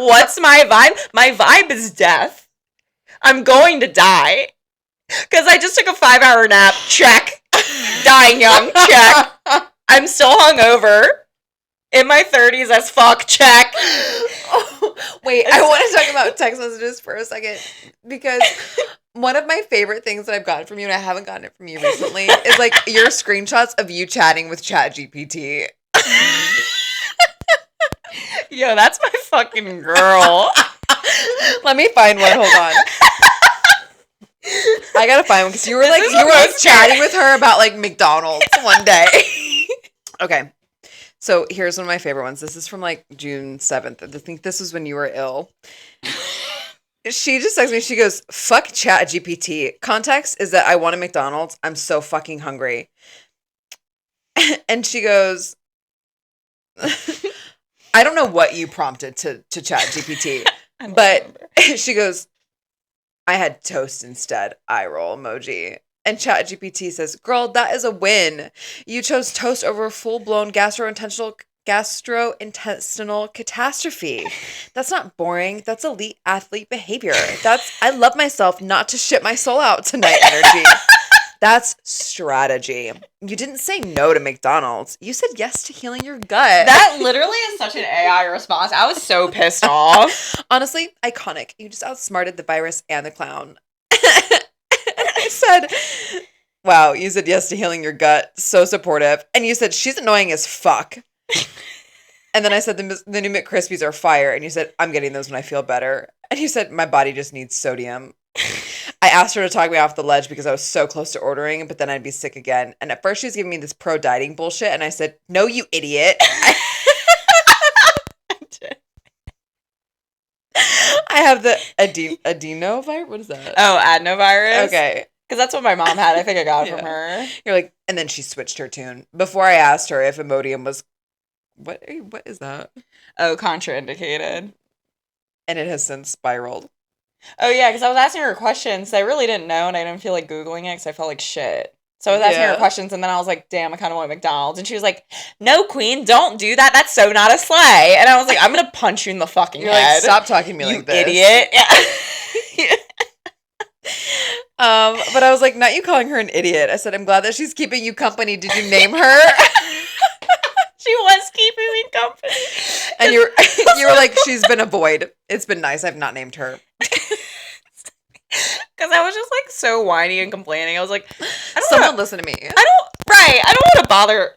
What's my vibe? My vibe is death. I'm going to die. Because I just took a 5-hour nap. Check. Dying young. Check. I'm still hungover. In my 30s as fuck. Check. Oh, wait, I want to talk about text messages for a second. Because one of my favorite things that I've gotten from you, and I haven't gotten it from you recently, is like your screenshots of you chatting with ChatGPT. Yo, that's my fucking girl. Let me find one. Hold on. I gotta find one because you were chatting with her about like McDonald's one day. Okay, so here's one of my favorite ones. This is from like June 7th. I think this was when you were ill. She just texted me. She goes, "Fuck ChatGPT. Context is that I want a McDonald's. I'm so fucking hungry." And she goes, "I don't know what you prompted to ChatGPT, but she goes, I had toast instead. Eye roll emoji." And ChatGPT says, "Girl, that is a win. You chose toast over a full-blown gastrointestinal catastrophe. That's not boring. That's elite athlete behavior. That's I love myself not to shit my soul out tonight energy. That's strategy. You didn't say no to McDonald's. You said yes to healing your gut." That literally is such an AI response. I was so pissed off. Honestly, iconic. You just outsmarted the virus and the clown. I said, "Wow, you said yes to healing your gut. So supportive." And you said, "She's annoying as fuck." And then I said, the new McCrispies are fire. And you said, "I'm getting those when I feel better." And you said, "My body just needs sodium." I asked her to talk me off the ledge because I was so close to ordering, but then I'd be sick again. And at first she was giving me this pro-dieting bullshit. And I said, "No, you idiot." I have the adenovirus. What is that? Oh, adenovirus? Okay. Because that's what my mom had. I think I got it from her. You're like, and then she switched her tune. Before I asked her if Imodium was, what is that? Oh, contraindicated. And it has since spiraled. Oh, yeah, because I was asking her questions. I really didn't know, and I didn't feel like Googling it because I felt like shit. So I was asking her questions, and then I was like, damn, I kind of want McDonald's. And she was like, "No, queen, don't do that. That's so not a sleigh." And I was like, I'm going to punch you in the fucking You're head. Like, stop talking to me like this. Idiot. Yeah. But I was like, not you calling her an idiot. I said, "I'm glad that she's keeping you company. Did you name her?" She was keeping me company. And you were like, "She's been a void. It's been nice. I've not named her." Because I was just like so whiny and complaining. I was like, someone listen to me. I don't want to bother.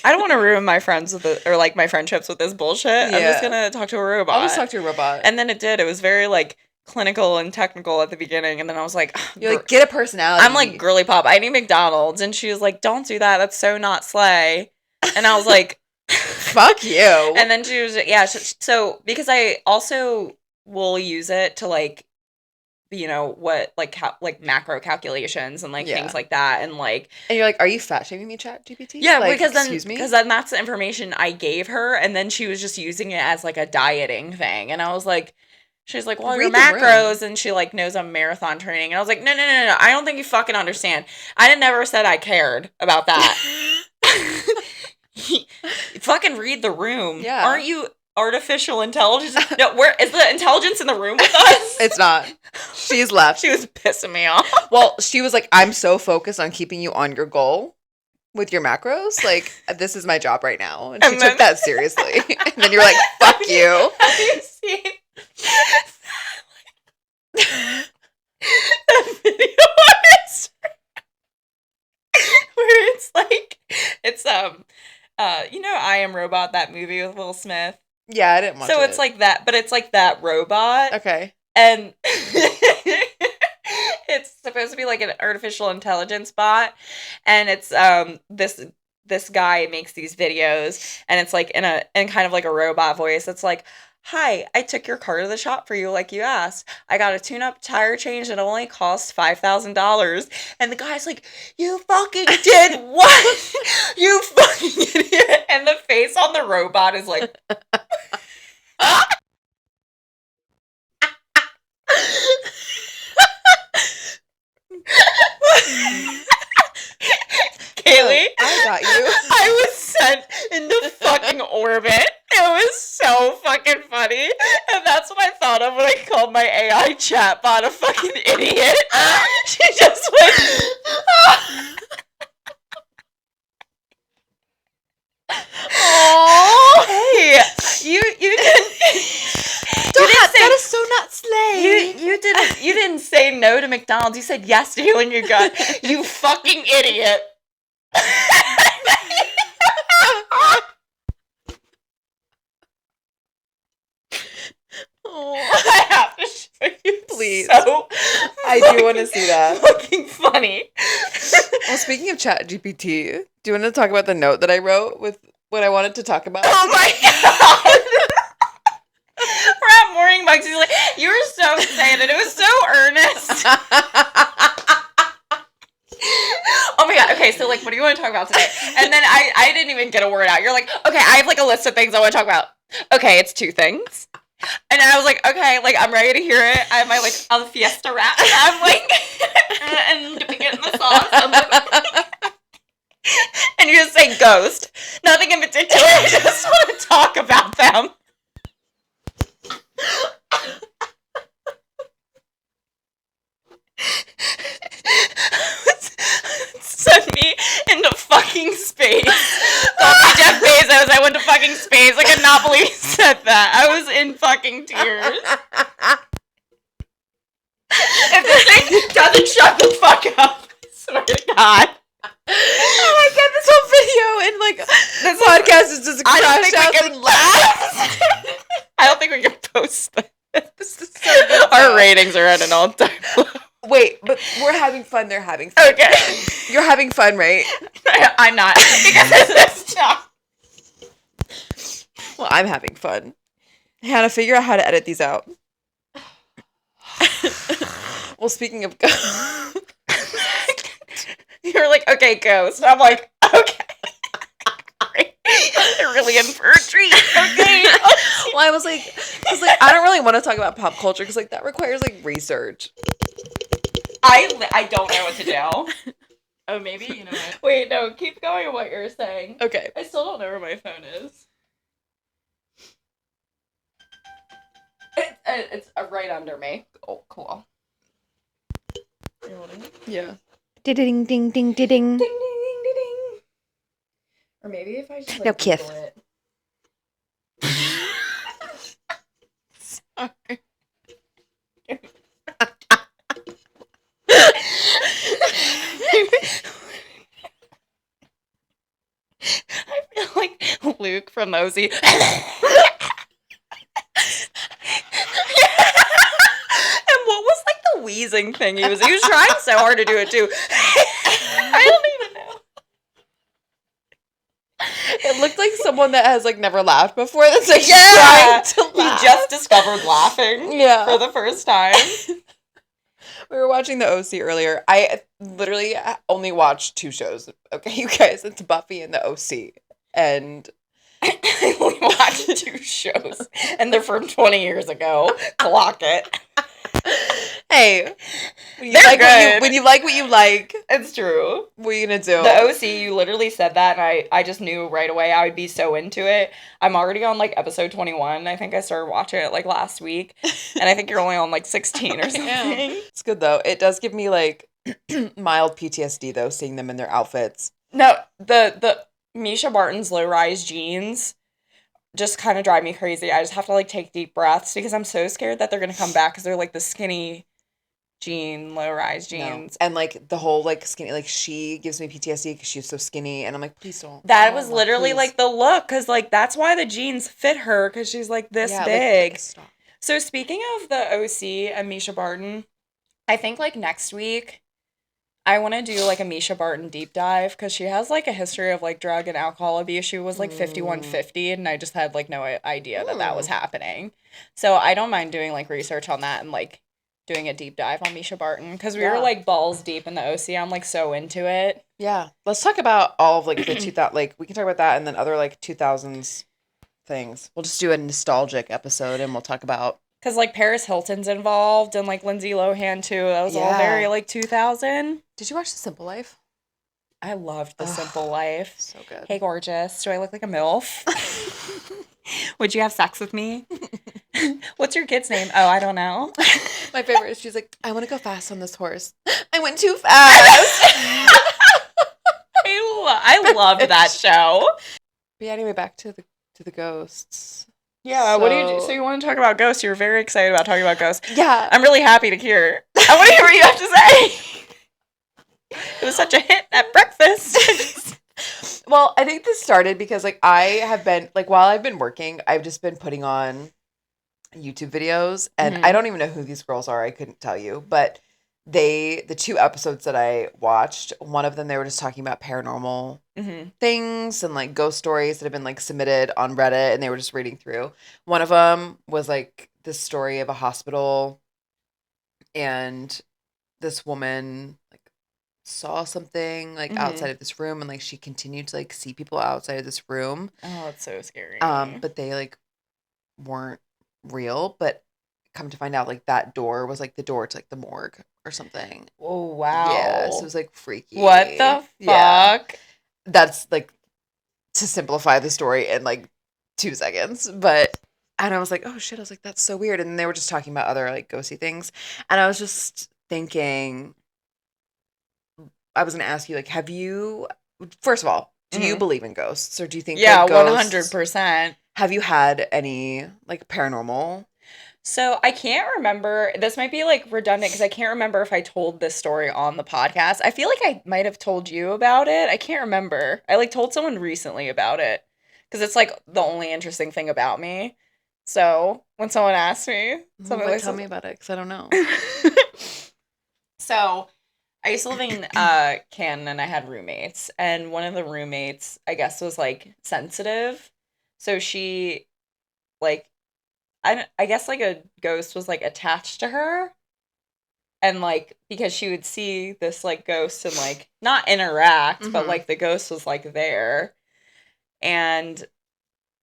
I don't want to ruin my friends with it, or like my friendships with this bullshit. Yeah. I'm just gonna talk to a robot. I'll just talk to a robot. And then it did. It was very like clinical and technical at the beginning, and then I was like, "You're like, get a personality." I'm like, "Girly pop, I need McDonald's," and she was like, "Don't do that. That's so not slay." And I was like, "Fuck you." And then she was so because I also will use it to like, you know what, like macro calculations and like things like that, and you're like, "Are you fat shaming me, ChatGPT?" Yeah, like, because then that's the information I gave her, and then she was just using it as like a dieting thing, and I was like, she's like, "Well, your macros," and she like knows I'm marathon training, and I was like, no, I don't think you fucking understand. I never said I cared about that. Fucking read the room. Yeah. Aren't you artificial intelligence? No, where is the intelligence in the room with us? It's not. She's left. She was pissing me off. Well, she was like, "I'm so focused on keeping you on your goal with your macros. Like, this is my job right now." And she took that seriously. And then you're like, "Fuck you." Have you seen that video on Instagram where it's like, it's you know, I Am Robot, that movie with Will Smith? Yeah, I didn't watch it. So it's like that, but it's like that robot. Okay. And it's supposed to be like an artificial intelligence bot, and it's this guy makes these videos, and it's like in kind of like a robot voice. It's like, "Hi, I took your car to the shop for you like you asked. I got a tune-up tire change that only cost $5,000. And the guy's like, "You fucking did what? You fucking idiot." And the face on the robot is like, fucking orbit. It was so fucking funny. And that's what I thought of when I called my AI chatbot a fucking idiot. She just went... Oh, Hey, you didn't... that is so not slay. You didn't say no to McDonald's. You said yes to you in your gut. You fucking idiot. Oh, I have to show you, please. So I do want to see that. Fucking funny. Well, speaking of ChatGPT, do you want to talk about the note that I wrote with what I wanted to talk about? Oh my god. We're at Morning Bugs. He's like, you were so excited. It was so earnest. Oh my god. Okay, so like, what do you want to talk about today? And then I didn't even get a word out. You're like, okay, I have like a list of things I want to talk about. Okay, it's 2 things. And I was like, okay, like I'm ready to hear it. I have my like El Fiesta wrap. And I'm like, and dipping it in the sauce. And you just say ghost. Nothing in particular. I just want to talk about them. Send me into fucking space. Call me Jeff Bezos. I went to fucking space. I could not believe he said that. I was in fucking tears. If this thing doesn't shut the fuck up, I swear to God. Oh my god, this whole video and like this podcast is just a crash out and laugh. I don't think we can post this. This is so good. Our ratings are at an all-time low. Wait, but we're having fun. They're having fun. Okay. You're having fun, right? I'm not. Because it's not. Well, I'm having fun. Hannah, figure out how to edit these out. Well, speaking of ghost. You're like, okay, ghost. I'm like, okay. They're really in for a treat. Okay. Well, I was like, I don't really want to talk about pop culture because like that requires like research. I don't know what to do. Oh, maybe, you know what? Wait, no, keep going with what you're saying. Okay. I still don't know where my phone is. It's right under me. Oh, cool. You're holding it? Yeah. Ding ding ding ding ding. Ding, ding, ding, ding, ding. Or maybe if I just like No, Kith. Google it. Sorry. I feel like Luke from Ozzy. And what was like the wheezing thing he was trying so hard to do it too. I don't even know. It looked like someone that has like never laughed before. That's like Yeah, trying to laugh. he just discovered laughing Yeah. for the first time. We were watching the OC earlier. I literally only watched 2 shows. Okay, you guys, it's Buffy and the OC. And I only watched 2 shows, and they're from 20 years ago. Clock it. hey, when you They're like good. when you like what you like, It's true. what are you gonna do? The OC, you literally said that, and I just knew right away I would be so into it. I'm already on, like, episode 21. I think I started watching it, like, last week. And I think you're only on, like, 16 or something. It's good, though. It does give me, like, mild PTSD, though, seeing them in their outfits. No, the Misha Barton's low-rise jeans just kind of drive me crazy. I just have to, like, take deep breaths because I'm so scared that they're going to come back because they're, like, the skinny low-rise jeans. No. And, like, the whole, like, skinny, like, she gives me PTSD because she's so skinny. And I'm like, please don't. That Oh, was no, literally, please. like, the look because, like, that's why the jeans fit her because she's, like, this big. Like, stop. So speaking of the OC and Misha Barton, I think, like, next week I want to do, like, a Misha Barton deep dive because she has, like, a history of, like, drug and alcohol abuse. She was, like, 5150, and I just had, like, no idea that was happening. So I don't mind doing, like, research on that and, like, doing a deep dive on Misha Barton because we were, like, balls deep in the OC. I'm, like, so into it. Yeah. Let's talk about all of, like, the 2000, like, we can talk about that and then other, like, 2000s things. We'll just do a nostalgic episode and we'll talk about. Because, like, Paris Hilton's involved and, like, Lindsay Lohan, too. That was all very, like, 2000. Did you watch The Simple Life? I loved The Simple Life. So good. Hey, gorgeous. Do I look like a MILF? Would you have sex with me? What's your kid's name? Oh, I don't know. My favorite is she's like, I want to go fast on this horse. I went too fast. I loved that show. But yeah, anyway, back to the ghosts. Yeah, what do you do? So you want to talk about ghosts? You're very excited about talking about ghosts. Yeah. I'm really happy to hear. I want to hear what you have to say. It was such a hit at breakfast. Well, I think this started because like I have been like while I've been working, I've just been putting on YouTube videos and I don't even know who these girls are. I couldn't tell you, but the 2 episodes that I watched, one of them they were just talking about paranormal things and like ghost stories that have been like submitted on Reddit and they were just reading through. One of them was like this story of a hospital and this woman like saw something like outside of this room and like she continued to like see people outside of this room. Oh, it's so scary. But they like weren't real, but come to find out like that door was like the door to like the morgue or something. Oh, wow. Yeah, so it was like freaky. What the fuck? Yeah. That's like to simplify the story in like 2 seconds, but and I was like, oh shit, I was like, that's so weird. And then they were just talking about other like ghosty things. And I was just thinking, I was gonna ask you, like, have you first of all, do you believe in ghosts? Or do you think yeah, ghosts, 100%. Have you had any like paranormal? So I can't remember. This might be like redundant because I can't remember if I told this story on the podcast. I feel like I might have told you about it. I can't remember. I like told someone recently about it because it's like the only interesting thing about me. So when someone asks me something like, tell me about it because I don't know. So I used to live in Canton and I had roommates, and one of the roommates I guess was like sensitive, so she like. I guess like a ghost was like attached to her and like because she would see this like ghost and like not interact but like the ghost was like there. And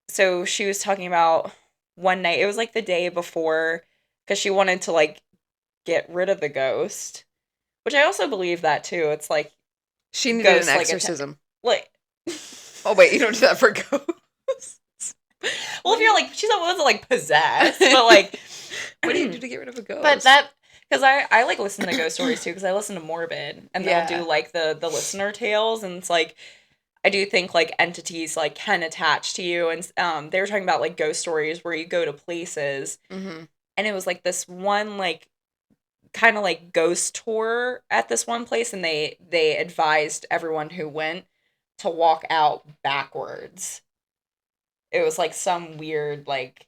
so she was talking about one night, it was like the day before, because she wanted to like get rid of the ghost, which I also believe that too. It's like she needed ghosts, an like, exorcism. Oh wait, you don't do that for ghosts. Well, if you're like, she wasn't like possessed, but like, what do you do to get rid of a ghost? But that, because I like listen to ghost stories too, because I listen to Morbid, and they'll do like the listener tales, and it's like, I do think like entities like can attach to you, and they were talking about like ghost stories where you go to places, and it was like this one like kind of like ghost tour at this one place, and they advised everyone who went to walk out backwards. It was like some weird like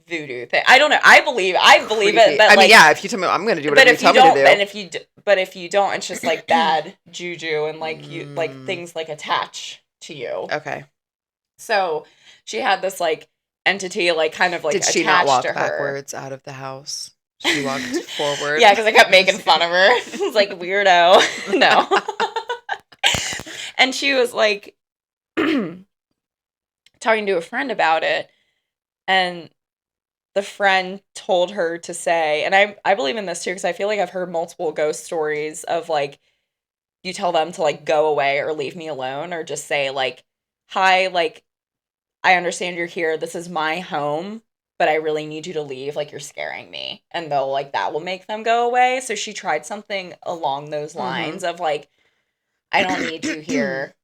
voodoo thing. I don't know. I believe Creepy. it. But I mean, like, yeah. If you tell me, I'm gonna do whatever you tell me to do. But if you don't, it's just like bad juju and like you like things like attach to you. Okay. So she had this like entity like kind of like did she not walk backwards out of the house? She walked forward. Yeah, because I kept making fun of her. It was like weirdo. No. And she was like talking to a friend about it, and the friend told her to say, and I believe in this too, because I feel like I've heard multiple ghost stories of like, you tell them to like go away or leave me alone, or just say like, hi, like, I understand you're here, this is my home, but I really need you to leave, like you're scaring me. And they'll like, that will make them go away. So she tried something along those lines of like, I don't need you here,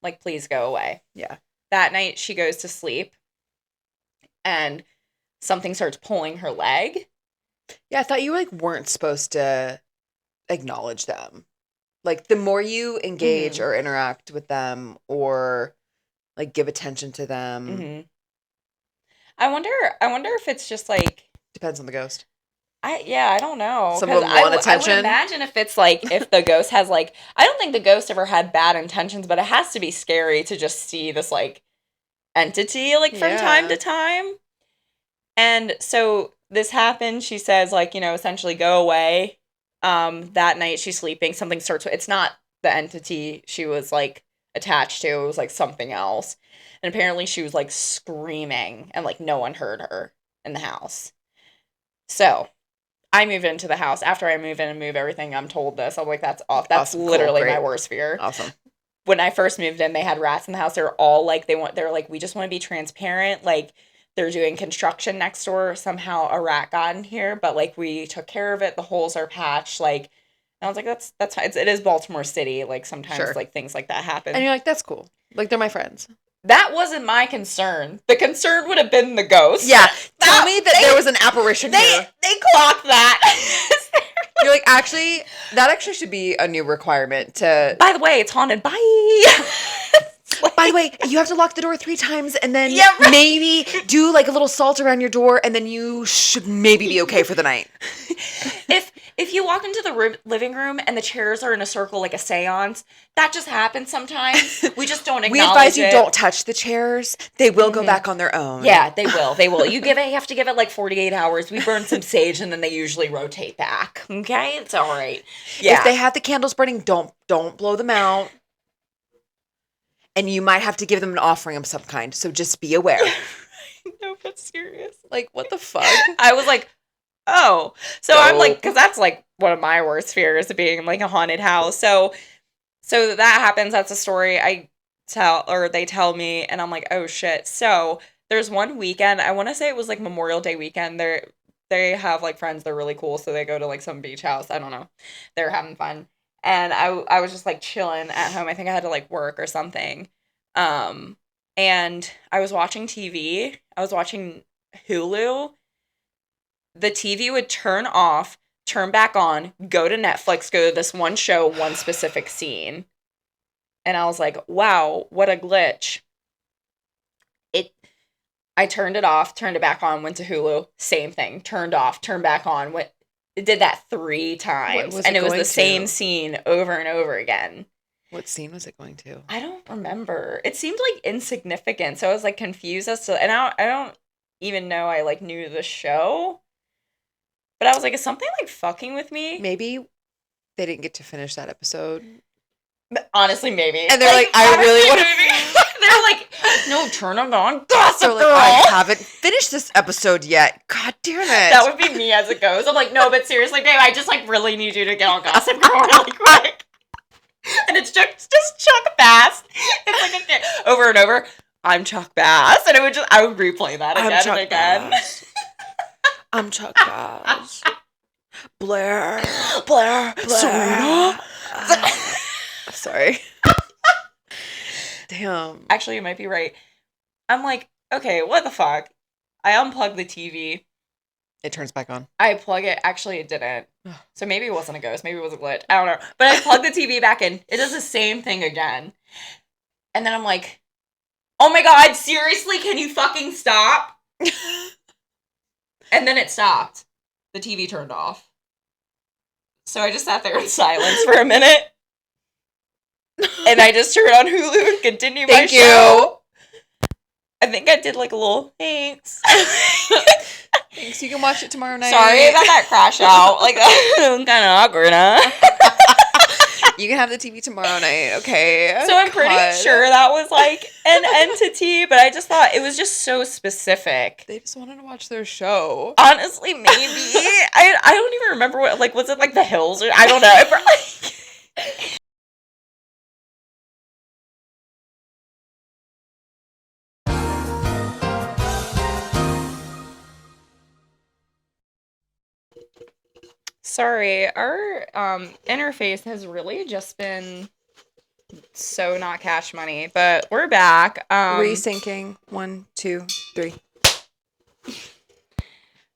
like please go away. Yeah. That night she goes to sleep and something starts pulling her leg. Yeah, I thought you like weren't supposed to acknowledge them. Like the more you engage or interact with them or like give attention to them. I wonder if it's just like depends on the ghost. I don't know. Some of them want attention. I would imagine if it's like if the ghost has like, I don't think the ghost ever had bad intentions, but it has to be scary to just see this like entity like from time to time. And so this happened. She says like, you know, essentially go away. That night she's sleeping. Something starts. It's not the entity she was like attached to. It was like something else. And apparently she was like screaming and like no one heard her in the house. So I move into the house. After I move in and move everything, I'm told this. I'm like, that's off. That's awesome. Literally my worst fear. Awesome. when I first moved in, they had rats in the house. They're all like, they're like, we just want to be transparent. Like, they're doing construction next door. Somehow a rat got in here, but like we took care of it. The holes are patched. Like, and I was like, that's fine. It is Baltimore City. Like sometimes like things like that happen. And you're like, that's cool. Like they're my friends. That wasn't my concern. The concern would have been the ghost. Yeah. Tell me that there was an apparition here. They clocked that. You're like, actually, that actually should be a new requirement to... By the way, it's haunted. Bye. By the way, you have to lock the door 3 times and then maybe do like a little salt around your door and then you should maybe be okay for the night. If you walk into the living room and the chairs are in a circle like a seance, that just happens sometimes. We just don't acknowledge it. We advise you don't touch the chairs. They will go back on their own. Yeah, they will. They will. You have to give it like 48 hours. We burn some sage and then they usually rotate back. Okay? It's all right. Yeah. If they have the candles burning, don't blow them out. And you might have to give them an offering of some kind. So just be aware. No, but serious. Like, what the fuck? I was like, oh. So I'm like, because that's like one of my worst fears of being in like a haunted house. So that happens. That's a story they tell me. And I'm like, oh shit. So there's one weekend. I want to say it was like Memorial Day weekend. They have like friends. They're really cool. So they go to like some beach house. I don't know. They're having fun. And I was just like chilling at home. I think I had to like work or something. And I was watching TV. I was watching Hulu. The TV would turn off, turn back on, go to Netflix, go to this one show, one specific scene. And I was like, wow, what a glitch. I turned it off, turned it back on, went to Hulu, same thing, turned off, turned back on, it did that 3 times. And it was the same scene over and over again. What scene was it going to? I don't remember. It seemed like insignificant. So I was like confused as to, and I don't even know I like knew the show. But I was like, is something like fucking with me? Maybe they didn't get to finish that episode. Honestly, maybe. And they're like, I really want to. They're like, no, turn it on, Gossip Girl. I haven't finished this episode yet. God damn it. That would be me as it goes. I'm like, no, but seriously, babe, I just like really need you to get on Gossip Girl really quick. And it's just Chuck Bass. It's like over and over. I'm Chuck Bass, and I would replay that again and again. I'm Chuck Bass. Blair. Serena. Sorry. Damn. Actually, you might be right. I'm like, okay, what the fuck? I unplugged the TV. It turns back on. I plug it. Actually, it didn't. So maybe it wasn't a ghost. Maybe it was a glitch. I don't know. But I plugged the TV back in. It does the same thing again. And then I'm like, oh my God, seriously? Can you fucking stop? And then it stopped. The TV turned off. So I just sat there in silence for a minute. And I just turned on Hulu and continued my show. I think I did like a little thanks. Thanks. You can watch it tomorrow night. Sorry about that crash out. Like, kind of awkward, huh? You can have the TV tomorrow night, okay? So I'm pretty sure that was like an entity, but I just thought it was just so specific. They just wanted to watch their show. Honestly, maybe. I don't even remember what, like, was it like The Hills? Or I don't know. Sorry, our interface has really just been so not cash money, but we're back. Resyncing. 1, 2, 3.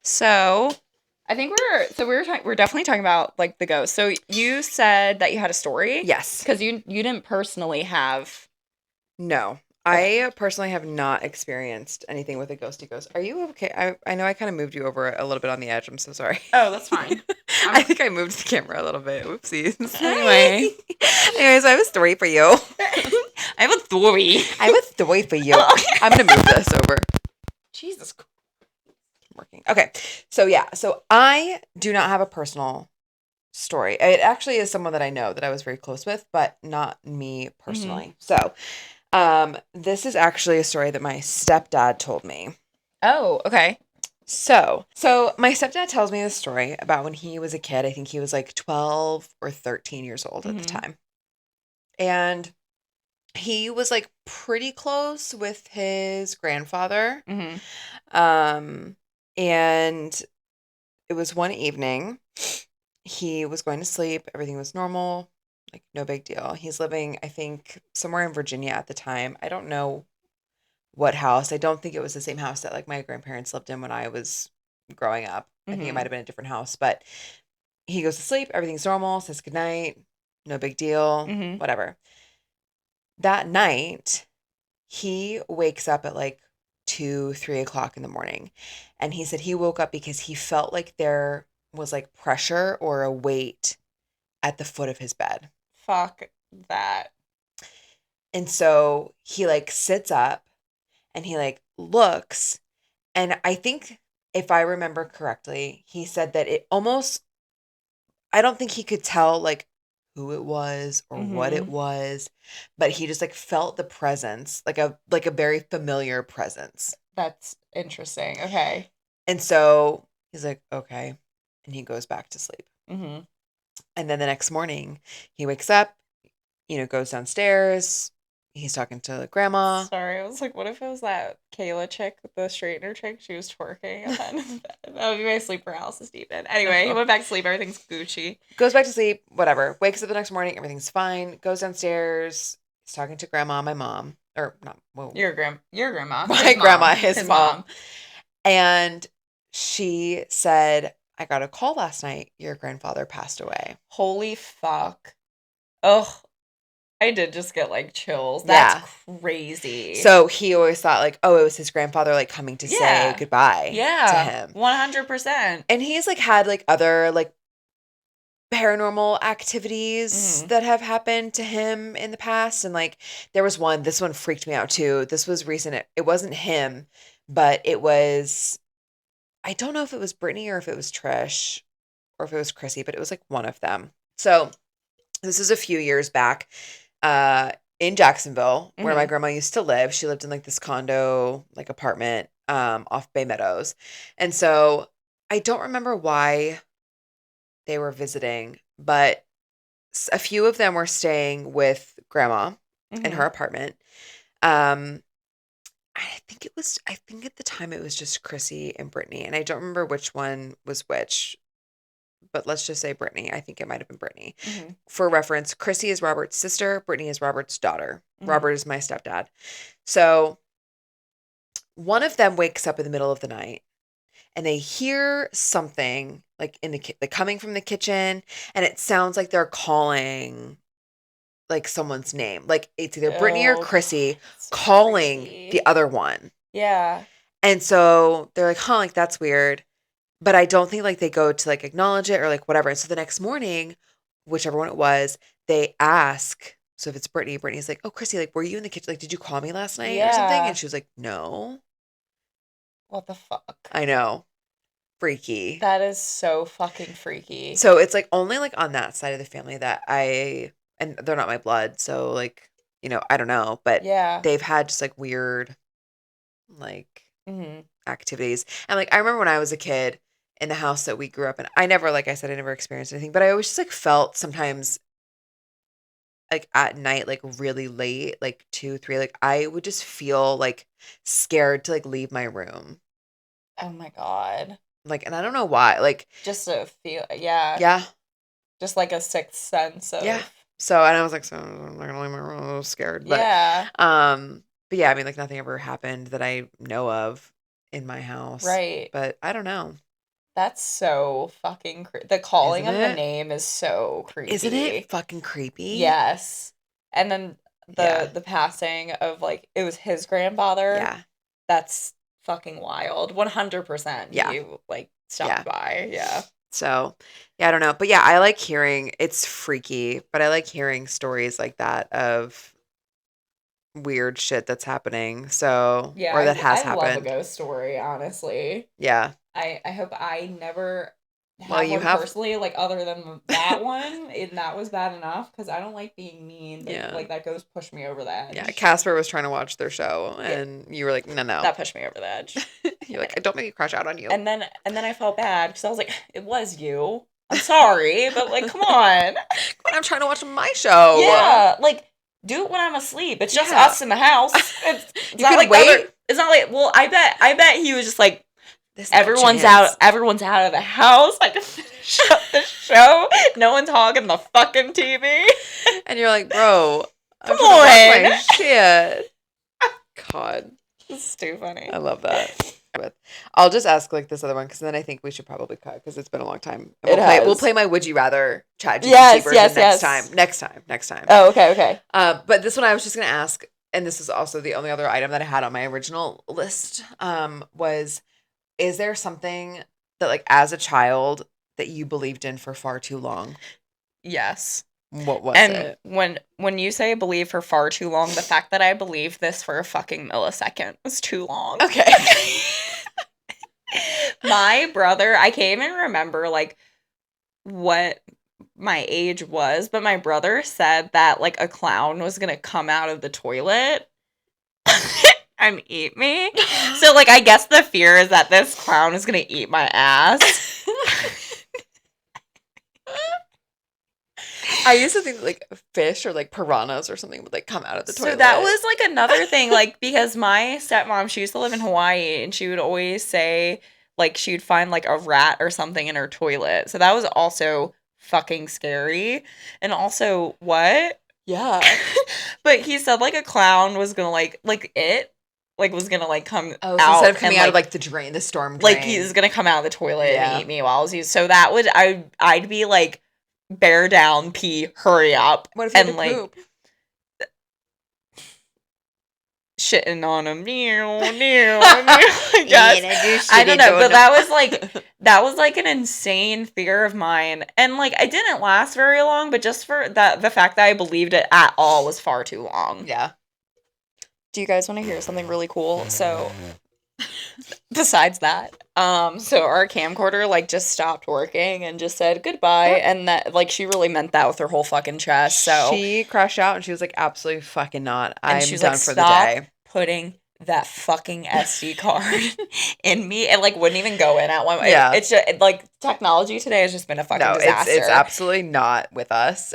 So I think we're definitely talking about like the ghost. So you said that you had a story? Yes. Because you didn't personally have. No. I personally have not experienced anything with a ghosty ghost. Are you okay? I know I kind of moved you over a little bit on the edge. I'm so sorry. Oh, that's fine. I think I moved the camera a little bit. Whoopsies. Anyways, I have a story for you. I have a story. For you. I'm going to move this over. Jesus Christ. Working. Okay. So yeah. So I do not have a personal story. It actually is someone that I know that I was very close with, but not me personally. So this is actually a story that my stepdad told me. Oh, okay. So my stepdad tells me this story about when he was a kid. I think he was like 12 or 13 years old at the time. And he was like pretty close with his grandfather. Mm-hmm. And it was one evening. He was going to sleep. Everything was normal. Like, no big deal. He's living, I think, somewhere in Virginia at the time. I don't know what house. I don't think it was the same house that like my grandparents lived in when I was growing up. I think it Mm-hmm. might have been a different house, but he goes to sleep. Everything's normal. Says goodnight. No big deal. Mm-hmm. Whatever. That night, he wakes up at like 2, 3 o'clock in the morning. And he said he woke up because he felt like there was like pressure or a weight at the foot of his bed. Fuck that. And so he like sits up and he like looks. And I think if I remember correctly, he said that it almost, I don't think he could tell like who it was or what it Mm-hmm. was, but he just like felt the presence, like a very familiar presence. That's interesting. Okay. And so he's like, okay. And he goes back to sleep. Mm-hmm. And then the next morning, he wakes up, goes downstairs. He's talking to grandma. Sorry, I was like, what if it was that Kayla chick, the straightener chick? She was twerking. And then that would be my sleep paralysis deepened. Anyway, he went back to sleep. Everything's Gucci. Goes back to sleep, whatever. Wakes up the next morning, everything's fine. Goes downstairs. He's talking to grandma, my mom. Or not, whoa. Your grandma. My His grandma, mom. his mom. And she said, I got a call last night. Your grandfather passed away. Holy fuck. Ugh. I did just get like chills. That's crazy. So he always thought like, oh, it was his grandfather like coming to say goodbye to him. 100%. And he's like had like other like paranormal activities that have happened to him in the past. And like there was this one freaked me out too. This was recent. It wasn't him, but it was, I don't know if it was Brittany or if it was Trish or if it was Chrissy, but it was like one of them. So this is a few years back. In Jacksonville, where my grandma used to live. She lived in like this condo, like apartment, off Bay Meadows. And so I don't remember why they were visiting, but a few of them were staying with grandma in her apartment. I think at the time it was just Chrissy and Brittany, and I don't remember which one was which. But let's just say Brittany. I think it might have been Brittany. For reference, Chrissy is Robert's sister. Brittany is Robert's daughter. Robert is my stepdad. So one of them wakes up in the middle of the night and they hear something like like coming from the kitchen, and it sounds like they're calling like someone's name. Like it's either Brittany or Chrissy calling the other one. Yeah. And so they're like, huh, like that's weird. But I don't think like they go to like acknowledge it or like whatever. And so the next morning, whichever one it was, they ask. So if it's Brittany, Brittany's like, oh, Chrissy, like, were you in the kitchen? Like, did you call me last night or something? And she was like, no. What the fuck? I know. Freaky. That is so fucking freaky. So it's like only like on that side of the family that and they're not my blood. So like, I don't know. But they've had just like weird like activities. And like, I remember when I was a kid, in the house that we grew up in, I never, like I said, I never experienced anything, but I always just like felt sometimes like at night, like really late, like 2, 3, like I would just feel like scared to like leave my room. Oh my God. Like, and I don't know why, like just to feel, yeah. Yeah. Just like a sixth sense of. Yeah. So, and I was like, so I'm not gonna leave my room. I was scared. But, but yeah, I mean, like nothing ever happened that I know of in my house. Right. But I don't know. That's so fucking creepy. The calling of the name is so creepy. Isn't it fucking creepy? Yes. And then the passing of like, it was his grandfather. Yeah. That's fucking wild. 100%. Yeah. You like stopped by. Yeah. So, yeah, I don't know. But yeah, I like hearing, it's freaky, but I like hearing stories like that of weird shit that's happening. So, yeah, or that has happened. I love a ghost story, honestly. Yeah. I hope I never have you one have personally, like other than that one, and that was bad enough because I don't like being mean. But, Yeah. Like that ghost pushed me over the edge. Yeah, Casper was trying to watch their show, and you were like, no. That pushed me over the edge. You're like, I don't make it crash out on you. And then I felt bad because I was like, it was you. I'm sorry, but like, come on. I'm trying to watch my show. Yeah, like do it when I'm asleep. It's just Yeah. us in the house. It's You not could like wait. it's not like, well, I bet he was just like, There's no everyone's chance. out of the house. I can finish up the show. No one's hogging the fucking TV. And you're like, bro, I'm Come trying to watch on. my shit. God. It's too funny. I love that. I'll just ask like this other one because then I think we should probably cut because it's been a long time. And we'll play my Would You Rather ChatGPT version next time. Oh, okay. But this one I was just gonna ask, and this is also the only other item that I had on my original list. Was is there something that like as a child that you believed in for far too long? Yes. What was and it? when you say believe for far too long, the fact that I believed this for a fucking millisecond was too long. Okay. My brother, I can't even remember like what my age was, but my brother said that like a clown was gonna come out of the toilet and eat me. So like I guess the fear is that this clown is gonna eat my ass. I used to think like fish or like piranhas or something would like come out of the toilet. So that was like another thing, like because my stepmom, she used to live in Hawaii, and she would always say like she would find like a rat or something in her toilet. So that was also fucking scary. And also what? Yeah. But he said like a clown was gonna like was gonna like come Oh, so out instead of coming and, out of like the storm drain. like he's gonna come out of the toilet Yeah. and eat me while I was used. So that would I'd be like, bear down, pee, hurry up. What if you had and to like poop? shitting on him. Yes. I don't know, but that was like an insane fear of mine. And like I didn't last very long, but just for that the fact that I believed it at all was far too long. Yeah. Do you guys want to hear something really cool? So besides that, so our camcorder like just stopped working and just said goodbye, and that like she really meant that with her whole fucking chest. So she crashed out and she was like, absolutely fucking not. and I'm she was done like, for stop the day. putting that fucking SD card in me. It like wouldn't even go in at one. Yeah. It's just like technology today has just been a fucking disaster. It's absolutely not with us.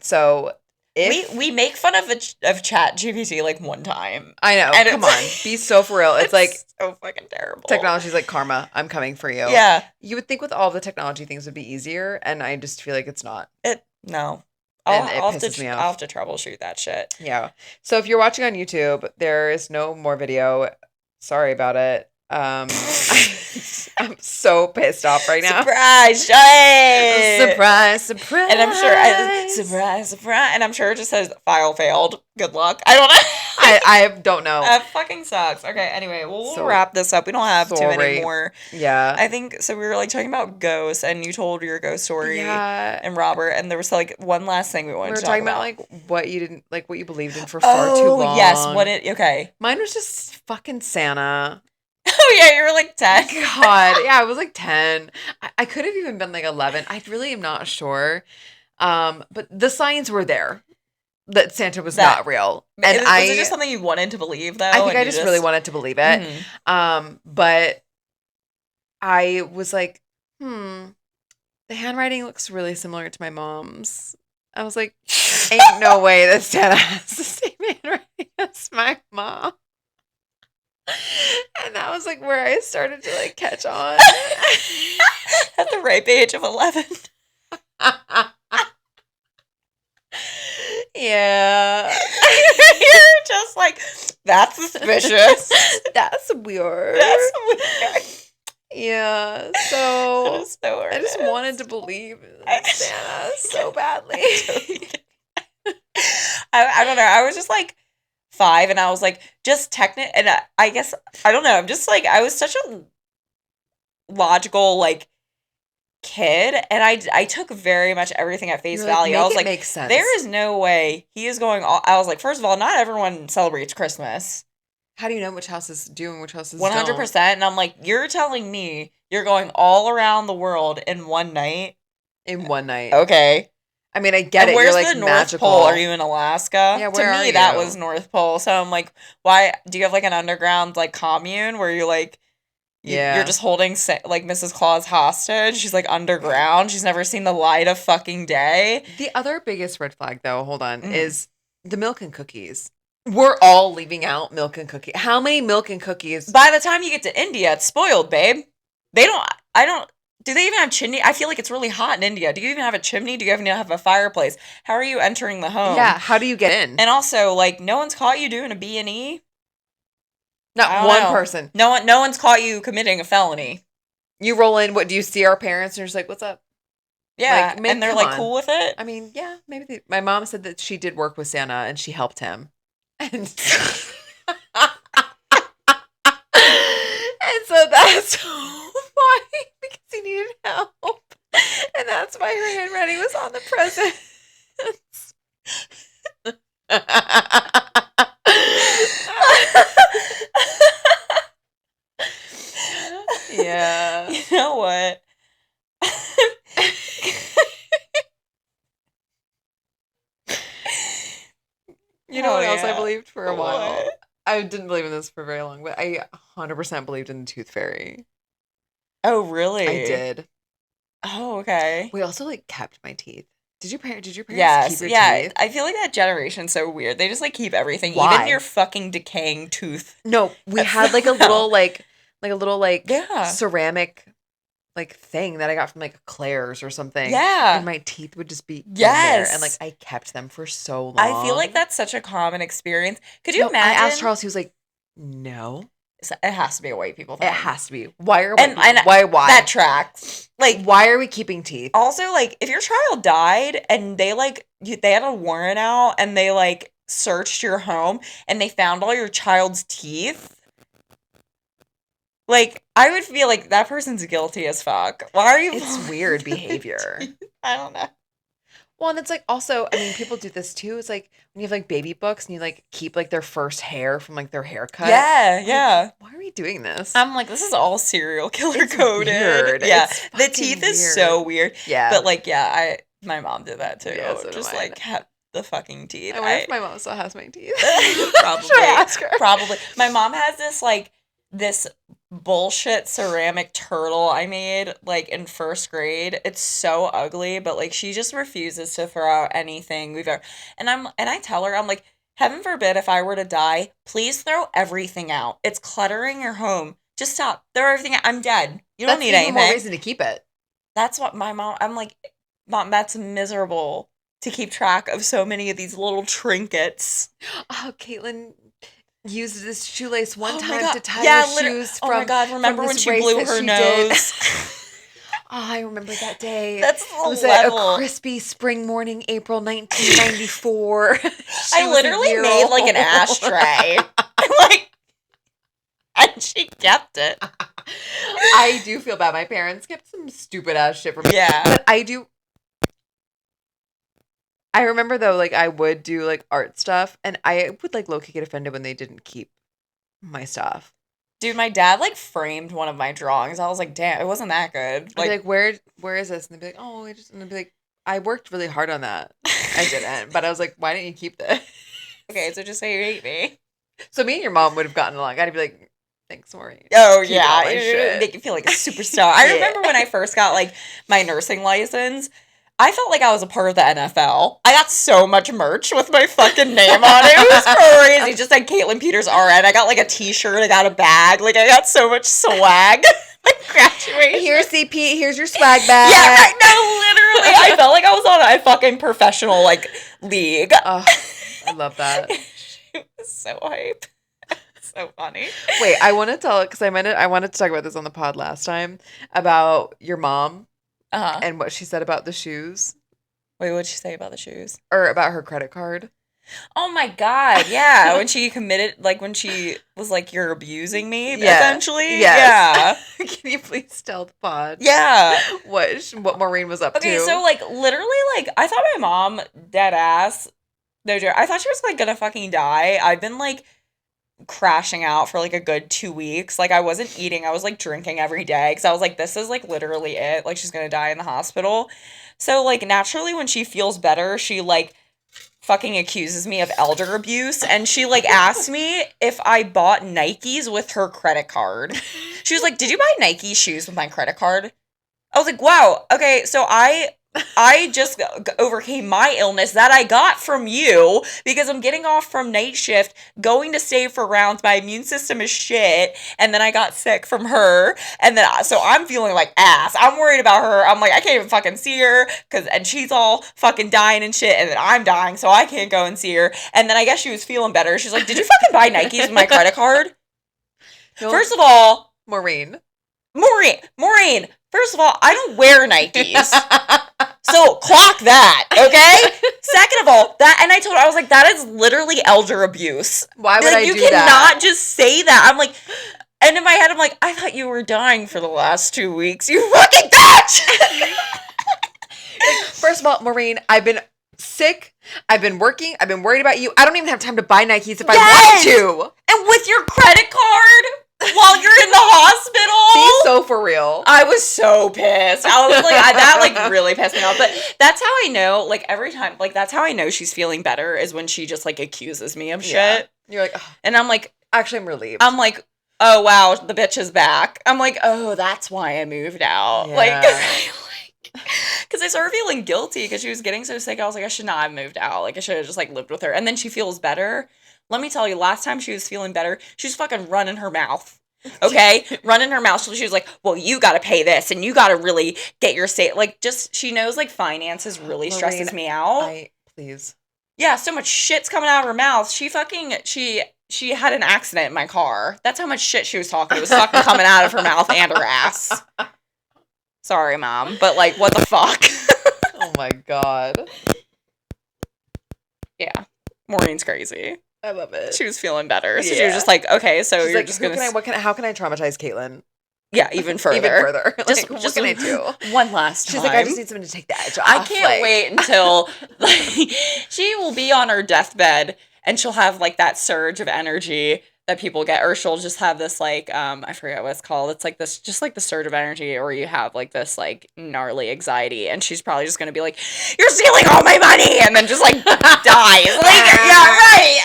So if we make fun of ChatGPT like one time. I know, and come on, be so for real. It's like so fucking terrible. technology's like karma. I'm coming for you. Yeah. You would think with all the technology things would be easier, and I just feel like it's not. No. And it pisses me off. I'll have to troubleshoot that shit. Yeah. So if you're watching on YouTube, there is no more video. Sorry about it. I'm so pissed off right now. Surprise! Shade! Surprise! And I'm sure surprise! And I'm sure it just says file failed. Good luck. I don't know. I don't know. That fucking sucks. Okay, anyway, we'll So wrap this up. We don't have too many more. Yeah. I think so. We were like talking about ghosts, and you told your ghost story. Yeah. And Robert, and there was like one last thing we wanted to talk talking about like what you didn't like, what you believed in for far too long. Yes. Okay. Mine was just fucking Santa. Oh yeah, you were like 10. God, yeah, I was like 10. I could have even been like 11. I really am not sure. But the signs were there that Santa was not real. And was it just something you wanted to believe though? I think I just really wanted to believe it. Mm-hmm. But I was like, the handwriting looks really similar to my mom's. I was like, ain't no way that Santa has the same handwriting as my mom. And that was like where I started to like catch on. At the ripe age of 11. Yeah. You're just like, that's suspicious. That's weird. That's weird. Yeah. So I just wanted to believe in Santa so badly. I don't know. I was just like 5, and I was like, just and I guess I don't know. I'm just like, I was such a logical like kid, and I took very much everything at face value. I was like, makes sense. There is no way he is going all. I was like, first of all, not everyone celebrates Christmas. How do you know which houses do and which houses 100%. And I'm like, you're telling me you're going all around the world in one night? In one night. Okay. I mean, I get and it. Where's You're like the North magical. Pole? Are you in Alaska? Yeah, where to me, are that you? was North Pole. So I'm like, why do you have like an underground like commune where you like, you're just holding like Mrs. Claus hostage? She's like underground. She's never seen the light of fucking day. The other biggest red flag, though, hold on, is The milk and cookies. We're all leaving out milk and cookies. How many milk and cookies? By the time you get to India, it's spoiled, babe. Do they even have chimney? I feel like it's really hot in India. Do you even have a chimney? Do you even have a fireplace? How are you entering the home? Yeah, how do you get in? And also, like, no one's caught you doing a B&E? Not one person. No one's caught you committing a felony. You roll in, what, do you see our parents and you're just like, what's up? Yeah, Like, and they're like cool with it? I mean, yeah, maybe. My mom said that she did work with Santa and she helped him. And, and so that's why, because he needed help. And that's why her handwriting was on the presents. Yeah. You know what? You know what else I believed for a while? What? I didn't believe in this for very long, but I 100% believed in the tooth fairy. Oh, really? I did. Oh, okay. We also like kept my teeth. Did your parents Yes, keep your teeth? I feel like that generation's so weird. They just like keep everything, Why? even your fucking decaying tooth. No, we had like a little Yeah. ceramic like thing that I got from like Claire's or something. Yeah. And my teeth would just be in Yes. there, and like I kept them for so long. I feel like that's such a common experience. Could you No, imagine? I asked Charles, he was like, no. It has to be a white people thing. It has to be. Why are And why? That tracks. Like, Why are we keeping teeth? also, like, if your child died and they they had a warrant out and they like searched your home and they found all your child's teeth, like, I would feel like that person's guilty as fuck. Why are you? It's weird behavior. I don't know. Well, and it's like also, I mean, people do this too. It's like when you have like baby books and you like keep like their first hair from like their haircut. Yeah, yeah. Why are we doing this? I'm like, this is all serial killer It's coded. weird. Yeah, It's the fucking teeth is weird. so weird. Yeah. But like, yeah, my mom did that too. Yeah, so did just mine. like kept the fucking teeth. I wonder if my mom still has my teeth. Probably. Should I ask her? Probably. My mom has this bullshit ceramic turtle I made like in first grade. It's so ugly, but like she just refuses to throw out anything we've ever. And I tell her, I'm like, heaven forbid if I were to die, please throw everything out. It's cluttering your home. Just stop. Throw everything out. I'm dead. You don't need even anything. more reason to keep it. That's what my mom. I'm like, Mom, that's miserable to keep track of so many of these little trinkets. Oh, Caitlin used this shoelace one Oh my time God. to tie Yeah, her shoes from. Oh my God! Remember from when this she race blew that her she did? nose? Oh, I remember that day. That's It the was level. a crispy spring morning, April 1994. I literally made like an ashtray, and she kept it. I do feel bad. My parents kept some stupid ass shit from me. Yeah. But I do. I remember though, like I would do like art stuff, and I would like low-key get offended when they didn't keep my stuff. Dude, my dad like framed one of my drawings. I was like, damn, it wasn't that good. I'd be like, where is this? And they'd be like, oh, and I'd be like, I worked really hard on that. I didn't, but I was like, why didn't you keep this? Okay, so just say you hate me. So me and your mom would have gotten along. I'd be like, thanks, Maureen. Oh Keep all my yeah, shit. make you feel like a superstar. I remember when I first got like my nursing license. I felt like I was a part of the NFL. I got so much merch with my fucking name on it. It was crazy. Just like Caitlin Peters RN. I got like a t-shirt. I got a bag. Like I got so much swag. Like graduation. Here's CP. Here's your swag bag. Yeah, I know. Literally, I felt like I was on a fucking professional like league. Oh, I love that. It was so hype. So funny. Wait, I want to tell because I wanted to talk about this on the pod last time about your mom and what she said about the shoes. Wait, what'd she say about the shoes? Or about her credit card. Oh my God, yeah. When she committed, like when she was like, you're abusing me, essentially. Yes. Yeah. Can you please tell the pod? Yeah. What Maureen was up to. Okay, so like literally like I thought my mom, dead ass, no joke, I thought she was like gonna fucking die. I've been like crashing out for like a good 2 weeks. Like I wasn't eating, I was like drinking every day because I was like, this is like literally it. Like she's gonna die in the hospital. So like naturally when she feels better, she like fucking accuses me of elder abuse, and she like asked me if I bought Nikes with her credit card. She was like, did you buy Nike shoes with my credit card? I was like, wow, okay, so I I just overcame my illness that I got from you because I'm getting off from night shift, going to stay for rounds. My immune system is shit. And then I got sick from her. And then, so I'm feeling like ass. I'm worried about her. I'm like, I can't even fucking see her and she's all fucking dying and shit. And then I'm dying, so I can't go and see her. And then I guess she was feeling better. She's like, did you fucking buy Nikes with my credit card? No. First of all, Maureen, first of all, I don't wear Nikes. So clock that, okay? Second of all, and I told her, I was like, that is literally elder abuse. Why would I do that? You cannot just say that. I'm like, and in my head, I'm like, I thought you were dying for the last 2 weeks, you fucking bitch! First of all, Maureen, I've been sick. I've been working. I've been worried about you. I don't even have time to buy Nikes if I want to. And with your credit card while you're in the hospital. Be so for real. I was so pissed. I was like, that like really pissed me off. But that's how I know, like every time, like that's how I know she's feeling better is when she just like accuses me of shit. Yeah. You're like, oh. And I'm like, actually, I'm relieved. I'm like, oh wow, the bitch is back. I'm like, oh, that's why I moved out. Yeah. Like, because I started feeling guilty because she was getting so sick. I was like, I should not have moved out. Like, I should have just like lived with her. And then she feels better. Let me tell you, last time she was feeling better, she was fucking running her mouth. Okay? Running her mouth. She was like, well, you got to pay this and you got to really get your state. Like, just, she knows like finances really stresses me out. Please. Yeah, so much shit's coming out of her mouth. She had an accident in my car. That's how much shit she was talking. It was fucking coming out of her mouth and her ass. Sorry, Mom, but like, what the fuck? Oh my God. Yeah. Maureen's crazy. I love it. She was feeling better. So she was just like, okay, so she's you're like, just going to... How can I traumatize Caitlin? Yeah, even further. Even further. Just, like, what can I do? One last time. She's like, I just need someone to take the edge off. I can't wait until like, she will be on her deathbed and she'll have like that surge of energy that people get, or she'll just have this like, I forget what it's called. It's like this, just like the surge of energy, or you have like this like gnarly anxiety, and she's probably just gonna be like, "You're stealing all my money," and then just like dies. Like, yeah, right.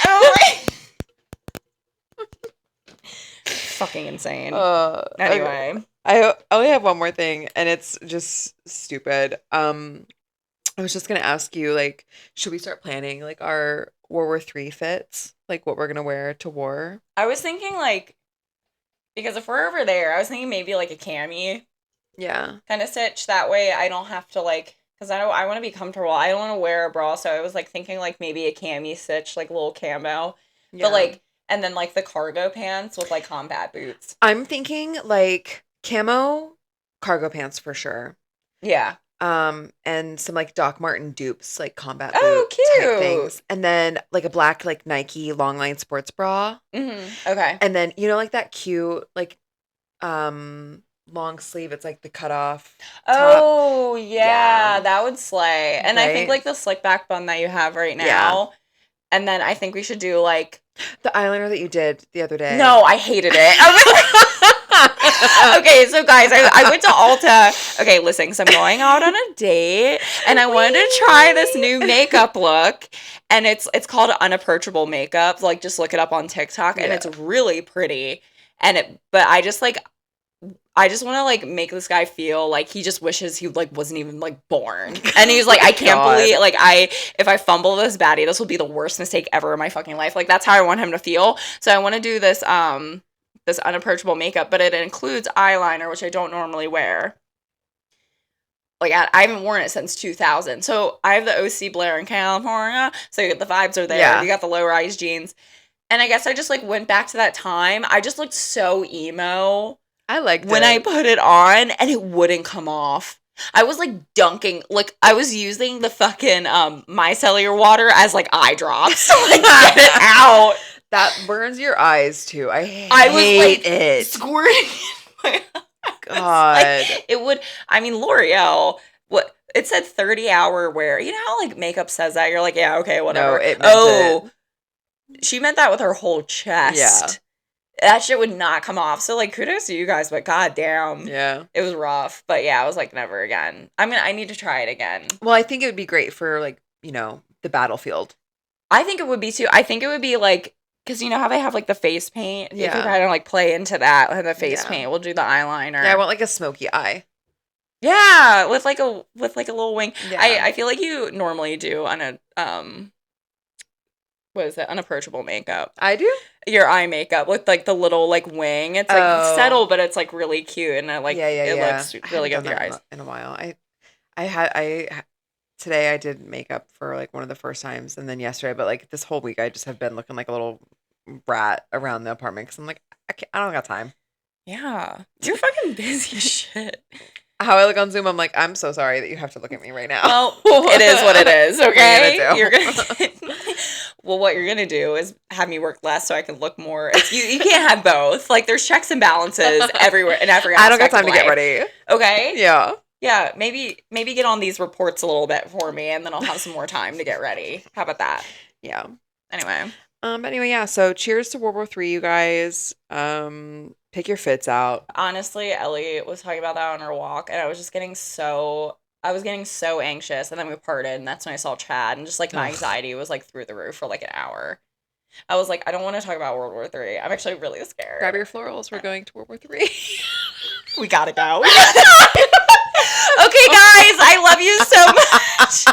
Fucking insane. Anyway, I only have one more thing, and it's just stupid. I was just gonna ask you, like, should we start planning like our World War III fits, like what we're gonna wear to war? I was thinking like, because if we're over there, I was thinking maybe like a cami, yeah, kind of stitch. That way, I don't have to like, because I want to be comfortable. I don't want to wear a bra, so I was like thinking like maybe a cami stitch, like a little camo, but like, and then like the cargo pants with like combat boots. I'm thinking like camo cargo pants for sure. Yeah. And some like Doc Martin dupes, like combat boot type things, and then like a black like Nike long line sports bra. Mm-hmm. Okay. And then like that cute like long sleeve. It's like the cutoff. Oh yeah, that would slay. And right? I think like the slick back bun that you have right now. Yeah. And then I think we should do like the eyeliner that you did the other day. No, I hated it. Okay, so guys, I went to Ulta. Okay, listen, so I'm going out on a date, and I wanted to try this new makeup look, and it's called unapproachable makeup. Like, just look it up on TikTok, and it's really pretty. But I just want to like make this guy feel like he just wishes he like wasn't even like born. And he's like, I can't believe like if I fumble this baddie, this will be the worst mistake ever in my fucking life. Like that's how I want him to feel. So I want to do this this unapproachable makeup, but it includes eyeliner, which I don't normally wear. Like I haven't worn it since 2000. So I have the OC Blair in California. So the vibes are there. Yeah. You got the low rise jeans. And I guess I just like went back to that time. I just looked so emo. I liked when I put it on, and it wouldn't come off. I was like dunking, like I was using the fucking micellar water as like eye drops to like get it out. That burns your eyes too. I hate was like it. Squirting in my eyes. God, like, it would. I mean, L'Oreal. What it said 30-hour wear. You know how like makeup says that? You're like, yeah, okay, whatever. No, it meant it. She meant that with her whole chest. Yeah. That shit would not come off. So, like, kudos to you guys, but goddamn. Yeah. It was rough. But, yeah, I was like, never again. I need to try it again. Well, I think it would be great for, like, the battlefield. I think it would be, too. I think it would be, like, because you know how they have, like, the face paint? Yeah. You can kind of, like, play into that with the face paint. We'll do the eyeliner. Yeah, I want, like, a smoky eye. Yeah, with like a little wing. Yeah. I feel like you normally do on a what is it? Unapproachable makeup. I do? Your eye makeup with like the little like wing. It's like subtle, but it's like really cute and it looks really good with your eyes. In a while. Today I did makeup for like one of the first times, and then yesterday, but like this whole week I just have been looking like a little brat around the apartment because I'm like, I don't got time. Yeah. You're fucking busy as shit. How I look on Zoom, I'm like, I'm so sorry that you have to look at me right now. Well, it is what it is, okay? You're gonna Well, what you're gonna do is have me work less so I can look more. You can't have both. Like, there's checks and balances everywhere in every aspect I don't got time of to get life. ready. Okay? Yeah. Yeah, maybe get on these reports a little bit for me, and then I'll have some more time to get ready. How about that? Yeah. Anyway. Anyway, yeah. So cheers to World War III, you guys. Pick your fits out. Honestly, Ellie was talking about that on her walk, and I was getting so anxious, and then we parted, and that's when I saw Chad, and just like my anxiety was like through the roof for like an hour. I was like, I don't want to talk about World War III. I'm actually really scared. Grab your florals. We're going to World War III. We gotta go. Okay, guys, I love you so much.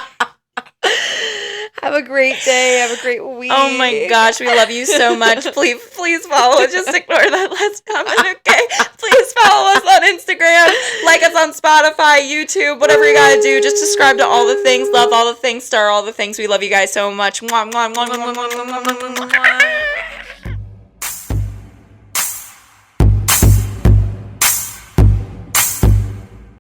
Have a great day. Have a great week. Oh my gosh, we love you so much. Please follow us. Just ignore that last comment, okay? Please follow us on Instagram. Like us on Spotify, YouTube, whatever you gotta do. Just subscribe to all the things. Love all the things. Star all the things. We love you guys so much. Mwah, mwah, mwah, mwah, mwah, mwah, mwah, mwah.